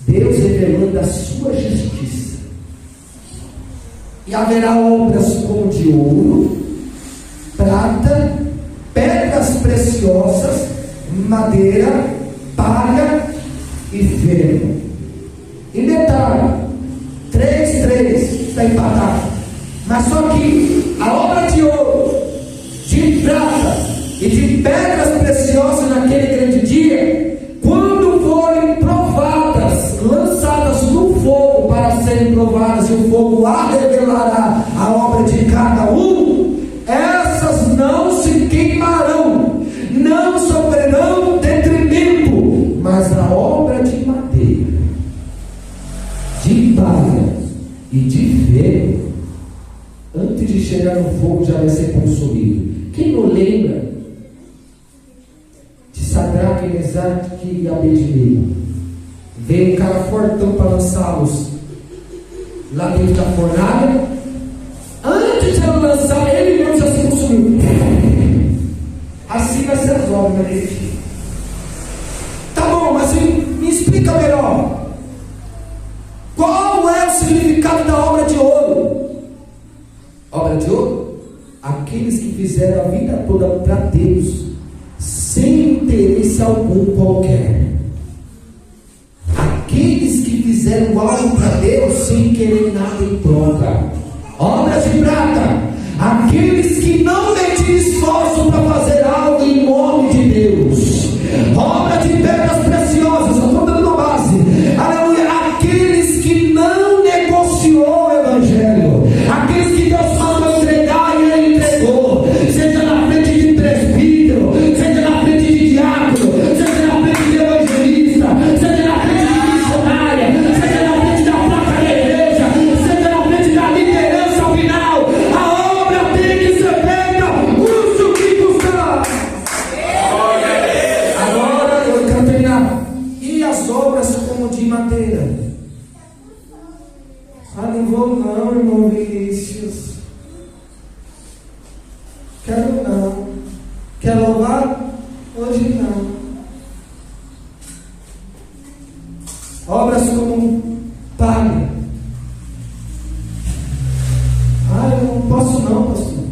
[SPEAKER 1] Deus revelando a sua justiça. E haverá obras como de ouro, prata, pedras preciosas, madeira, palha e feno. E detalhe, 3, está empatado. Mas só que a obra de ouro, de prata e de pedras preciosas naquele grande dia, quando forem provadas, lançadas no fogo para serem provadas, e o fogo a revelará a obra de cada um, essas não se queimarão, não sofrerão detrimento, mas a obra de madeira, de palha e de feno, antes de chegar no fogo já vai ser consumido. Quem não lembra de Sadraque, Mesaque e Abednego? Veio um cara fortão para lançá-los lá dentro da fornalha. Antes de ela lançar, ele mesmo já se consumiu. Assim vai ser as obras dele. Tá bom, mas me explica melhor. Qual é o significado da obra de ouro? Obra de ouro? Aqueles que fizeram a vida toda para Deus, sem interesse algum qualquer. Aqueles que fizeram algo para Deus, sem querer nada em troca. Obra de prata. Aqueles que não mediram esforço para fazer algo em nome de Deus. Obra de pedras preciosas. Estou dando uma base. Aleluia. Aqueles que não negociou o Evangelho. Aqueles que Deus mandou entregar e Ele entregou. Seja na frente de presbítero, seja na frente de diácono, seja na frente de evangelista, seja na frente de missionária, seja na frente da placa da igreja, seja na frente da liderança ao final. A obra tem que ser feita, custe o que custar. Agora eu quero terminar. E as obras como de madeira? Não vou não, irmão Vinícius. Quero não. Quer louvar? Hoje não. Obras como palha. Eu não posso não, pastor.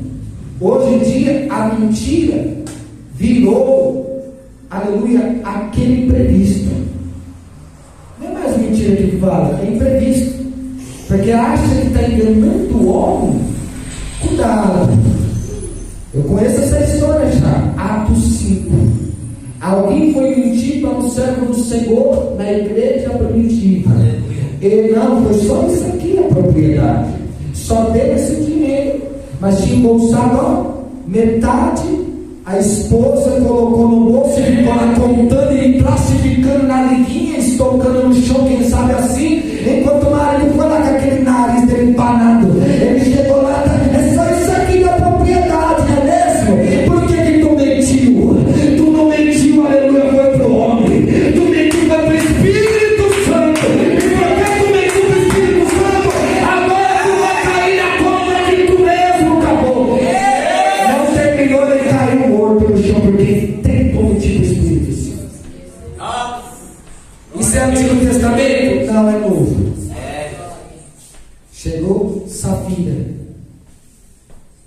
[SPEAKER 1] Hoje em dia a mentira virou, aleluia, aquele imprevisto. Não é mais mentira que fala, é imprevisto. Porque acha que está enganando o homem. Cuidado. Eu conheço essa história já. Atos 5. Alguém foi mentir para um servo do Senhor na igreja primitiva. Ele não, foi só isso aqui a propriedade. Só deu esse dinheiro. Mas tinha embolsado metade. A esposa colocou no bolso e ficou lá contando e classificando na liguinha, estocando no chão, quem sabe assim. Enquanto o marido foi lá com aquele nariz dele empanado, ele chegou lá, é só isso aqui da propriedade, não é mesmo? Por que tu mentiu? Tu não mentiu, aleluia, foi pro homem. Tu mentiu para o Espírito Santo. E porque tu mentiu para o Espírito Santo, agora tu vai cair na conta de tu mesmo, acabou. Não terminou, ele caiu morto no chão, porque tentou mentir para o Espírito Santo. Isso é Antigo Testamento? Não, é Novo. Chegou Safira.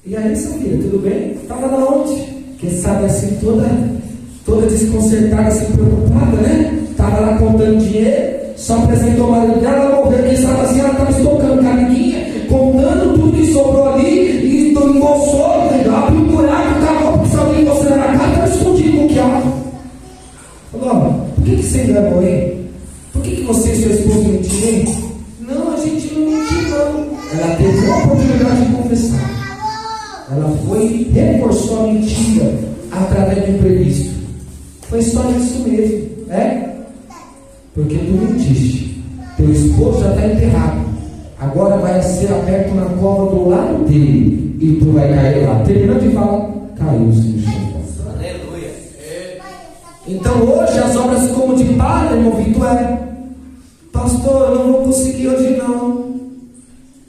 [SPEAKER 1] E aí, Safira, tudo bem? Estava na onde? Quem sabe assim, toda desconcertada, assim, preocupada, né? Estava lá contando dinheiro, só apresentou o marido dela, morreu. Quem sabe assim, ela estava estocando camiguinha, contando tudo que sobrou ali, e embolsou, abriu um buraco, cavou, porque se alguém você na casa, estava escondido com o quiabo. Falou: por que você enganou, hein? Por que você e seu esposo mentiram, hein? Não, a gente não mentiu, não. Ela teve a oportunidade de confessar. Ela foi e reforçou a mentira através do imprevisto. Foi só isso mesmo, porque tu mentiste. Teu esposo já está enterrado. Agora vai ser aberto na cova do lado dele e tu vai cair lá. Terminando de falar, caiu-se no chão.
[SPEAKER 2] Aleluia.
[SPEAKER 1] Então hoje as obras como de palha, irmão Vitor, pastor, eu não vou conseguir hoje não.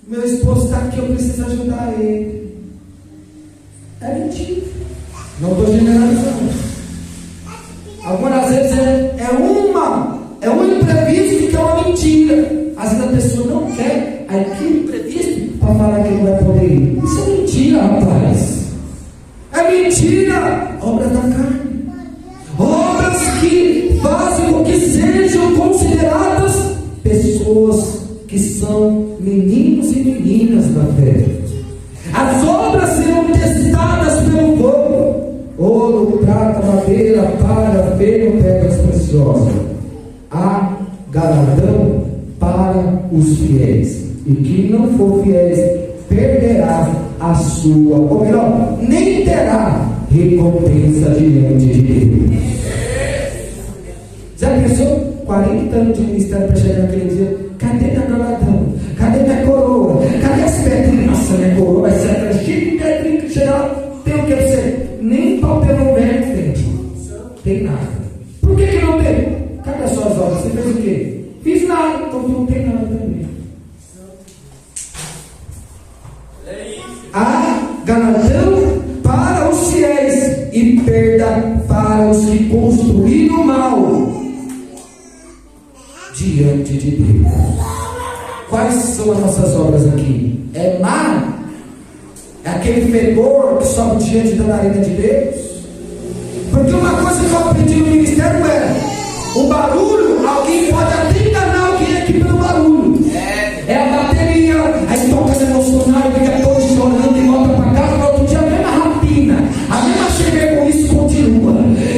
[SPEAKER 1] Meu esposo está aqui, eu preciso ajudar ele. É mentira. Não estou generalizando. Algumas vezes é um imprevisto que é uma mentira. Às vezes a pessoa não quer aquele imprevisto para falar que não vai poder ir. Isso é mentira, rapaz. É mentira. Obra da carne. Obras que fazem com que sejam consideradas pessoas que são meninos e meninas da fé. As obras serão testadas pelo fogo: ouro, prata, madeira, palha, feno, pedras preciosas. Há galardão para os fiéis, e quem não for fiéis perderá a sua, ou melhor, nem terá recompensa diante de Deus. Já pensou? 40 anos de ministério para chegar naquele dia. Cadê minha galardão? Cadê minha coroa? Cadê as pedrinhas? Nossa, minha coroa vai ser aquela cheia de pedrinha que chegar lá. Tem o que você? Há galardão para os fiéis e perda para os que construíram mal diante de Deus. Quais são as nossas obras aqui? É má? É aquele fedor que sobe diante da narina de Deus? Porque uma coisa que eu aprendi no ministério é: o barulho, alguém pode até enganar alguém aqui pelo barulho. É a bateria, aí toca emocional, fica todo chorando e volta para casa. No outro dia a mesma rapina, a mesma chegar com isso continua.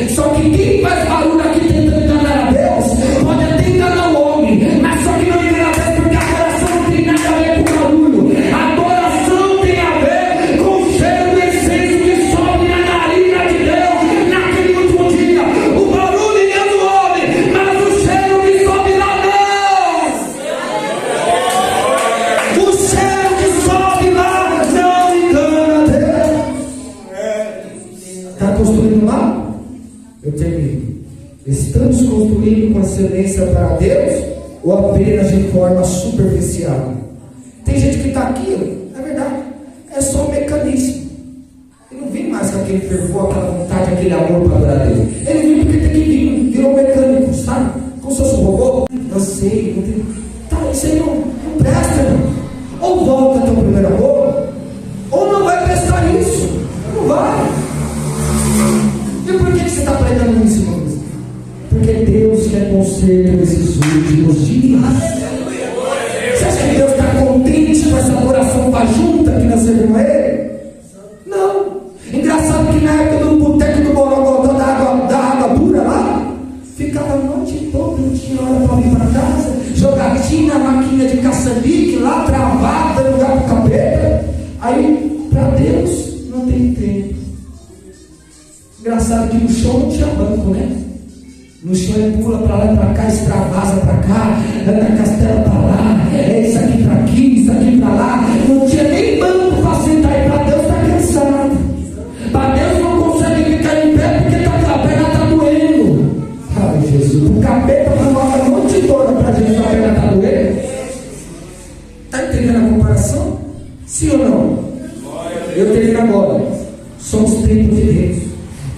[SPEAKER 1] Só que quem faz barulho aqui tentando enganar a Deus, pode até enganar o homem, mas só que não engana a Deus, porque a adoração não tem nada a ver com barulho. A adoração tem a ver com o cheiro do incenso que sobe na narina de Deus naquele último dia. O barulho engana o homem, mas o cheiro que sobe lá não. O cheiro que sobe lá não engana Deus. Está construindo mal? Eu termino. Estamos construindo com excelência para Deus ou apenas de forma superficial? Tem gente que está aqui, é verdade, é só um mecanismo. Ele não vem mais com aquele fervor, aquela vontade, aquele amor para adorar a Deus. Ele vem porque tem que vir, virou mecânico, sabe? Como se fosse um robô. Eu sei, não tem... Tá, isso aí não presta, não. Ou volta até o primeiro amor, ou não vai prestar isso. Não vai. E por que você está pregando isso, irmãos? Porque Deus quer conserto nesses últimos dias. Você acha que Deus está contente com essa adoração junta que nós servimos a Ele? Não. Engraçado que na época do boteco do Borogodó, da água dura lá, ficava a noite toda, não tinha hora para vir para casa, jogatina, maquinha de caça-nique lá, travada, dando lugar para o capeta. Aí, para Deus, não tem tempo. Engraçado que no show não tinha banco, né? No chão ele pula para lá e para cá, extravasa para cá, anda castela para lá, é isso aqui para aqui, isso aqui para lá. Não tinha nem banco para sentar aí. Para Deus está cansado. Para Deus não consegue ficar em pé porque a perna está doendo. Ai Jesus, o capeta provoca a noite toda para gente que a perna está doendo. Está entendendo a comparação? Sim ou não? Eu termino agora. Somos templo de Deus.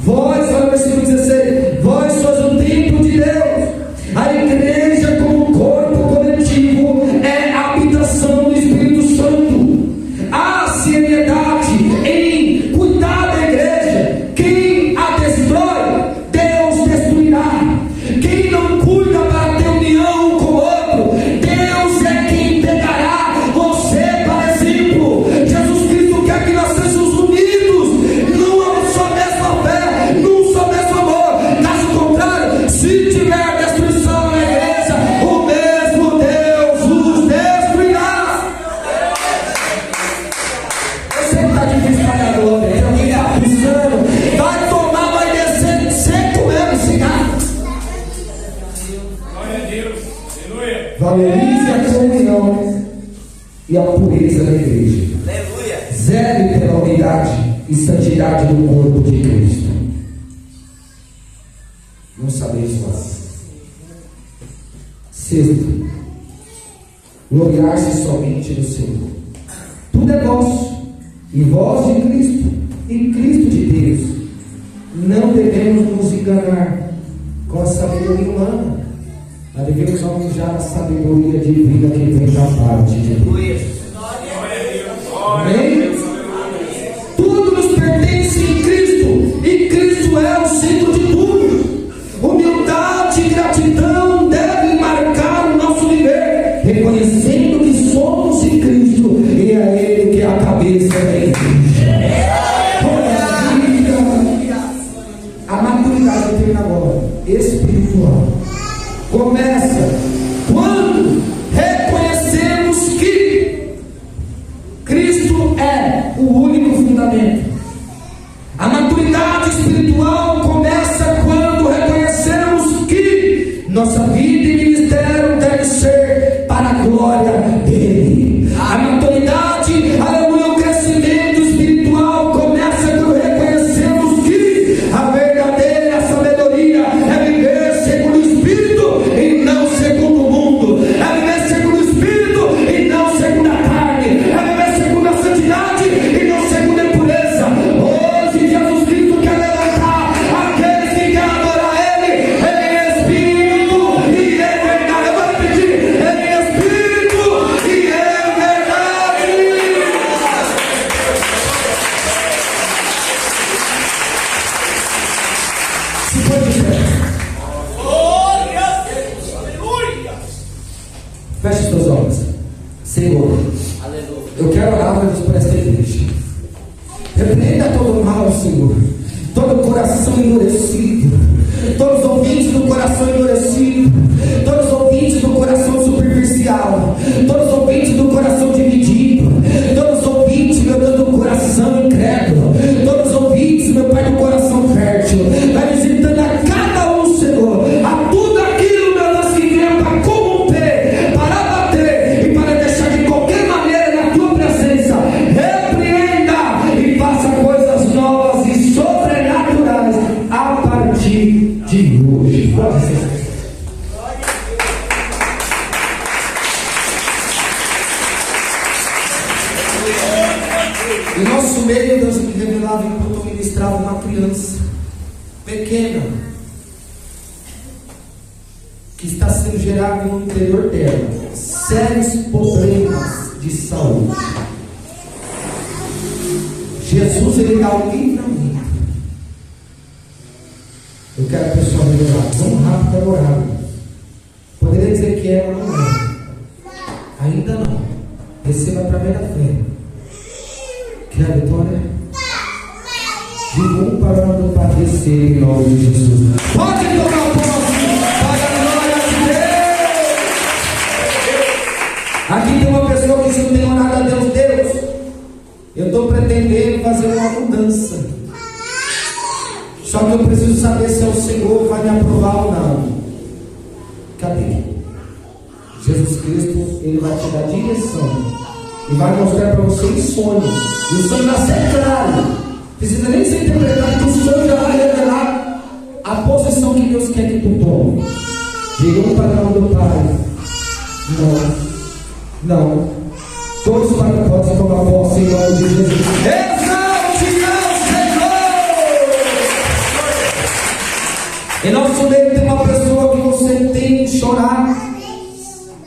[SPEAKER 1] Vós, olha o versículo 16, vós sois o templo de Deus. A igreja como corpo coletivo é a habitação do Espírito Santo. Há seriedade em cuidar da igreja. Quem a destrói, Deus destruirá. Quem não cuida para ter união um com o outro, Deus é quem pegará você, para exemplo. Jesus Cristo quer que nós sejamos unidos numa só mesma fé, num só mesmo amor. Caso contrário, se tiver destruição na igreja, o mesmo Deus os destruirá. Eu sei que está difícil para a glória, tem alguém está precisando, vai tomar, vai descer seco mesmo, cigarro.
[SPEAKER 3] Glória a Deus. Aleluia.
[SPEAKER 1] Valorize a comunhão e a pureza da igreja.
[SPEAKER 2] Aleluia.
[SPEAKER 1] Zele pela unidade e santidade do corpo de Cristo. Não sabeis vós. Sexto, gloriar-se somente no Senhor. Tudo é vosso, e vós de Cristo, e Cristo de Deus. Não devemos nos enganar com a sabedoria humana, mas devemos almejar a sabedoria divina que vem da parte de Deus.
[SPEAKER 3] Glória a Deus.
[SPEAKER 1] Amém? Tudo nos pertence em Cristo, e Cristo é o centro de tudo. Humildade e gratidão devem marcar o nosso viver, reconhecendo que somos em Cristo e é Ele que é a cabeça da igreja. A maturidade, eu termino agora, espiritual, começa quando reconhecemos que Cristo é o único fundamento. A maturidade espiritual começa quando reconhecemos que nossa vida e ministério deve ser para a glória dele. A maturidade, aleluia, o crescimento espiritual começa quando reconhecemos que a verdadeira sabedoria é viver segundo o Espírito e não segundo o mundo, é viver segundo o Espírito e não segundo a carne, é viver segundo a santidade palavras para esta igreja. Repreenda todo mal, Senhor, todo coração endurecido, todos os ouvintes do coração endurecido, todos os ouvintes do coração superficial, todos os ouvintes do coração dividido, todos os ouvintes, meu Deus, do coração incrédulo, todos os ouvintes, meu Pai, do coração fértil. Vai visitando a cada um, Senhor, a tudo aquilo, meu Deus, que venha para corromper, para bater e para deixar de qualquer maneira na tua presença. Repreenda e faça coisas novas e sobrenaturais a partir de hoje. Pode ser. Em nosso meio, Deus me revelava enquanto eu ministrava uma criança pequena que está sendo gerada no interior dela sérios problemas de saúde. Jesus, ele dá o livramento. Eu quero a pessoa melhorar tão rápido agora. Poderia dizer que ela não é. Ainda não. Receba através da fé. Quer a vitória? De um para o outro padecer em nome de Jesus. Pode tomar posse para a glória de Deus. Aqui tem uma pessoa que, se não tem orado a Deus, eu estou pretendendo fazer uma mudança. Só que eu preciso saber se é o Senhor vai me aprovar ou não. Cadê? Jesus Cristo, ele vai te dar direção e vai mostrar para você em sonho. E o sonho vai ser claro. Precisa nem ser interpretado, que o sonho já vai revelar a posição que Deus quer que tu tome. Diga um para o nome do Pai. Não. Todos para que possam tomar posse em nome de Jesus. Exalte ao Senhor! Em nosso meio tem uma pessoa que você tem chorado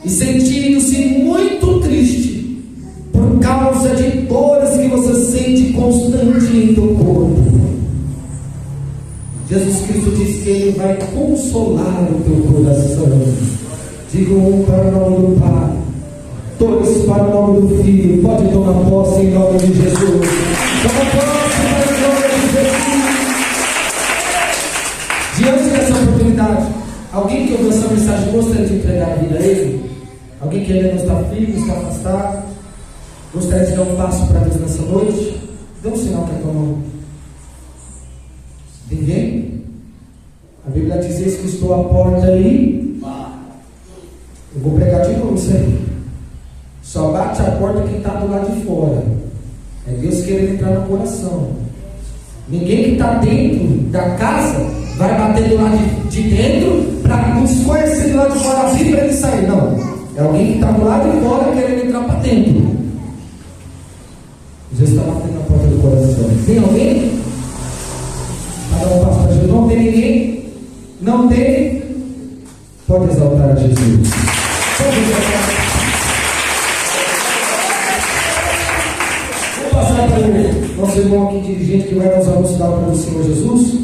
[SPEAKER 1] e sentindo-se muito triste por causa de dores que você sente constante em teu corpo. Jesus Cristo diz que Ele vai consolar o teu coração. Diga um para o nome do Pai, dois para o nome do Filho. Pode tomar posse em nome de Jesus. Toma posse para o nome de Jesus. Diante dessa oportunidade, alguém que ouviu essa mensagem gostaria de entregar a vida a Ele? Alguém que ainda não está firme, está afastado, gostaria de dar um passo para Deus nessa noite? Dê um sinal com a tua mão. Ninguém? A Bíblia diz: eis que estou à porta aí. Eu vou pregar de novo isso aí. Só bate a porta quem está do lado de fora. É Deus querendo entrar no coração. Ninguém que está dentro da casa vai bater do lado de dentro para um desconhecido do lado de fora abrir para ele sair. Não. É alguém que está do lado de fora querendo entrar para dentro. Jesus está batendo na porta do coração. Tem alguém? Para dar um passo para Jesus. Não tem ninguém? Não tem? Pode exaltar a Jesus. Pode exaltar. Vou passar para o nosso irmão aqui dirigente que vai nos anunciar para o Senhor Jesus.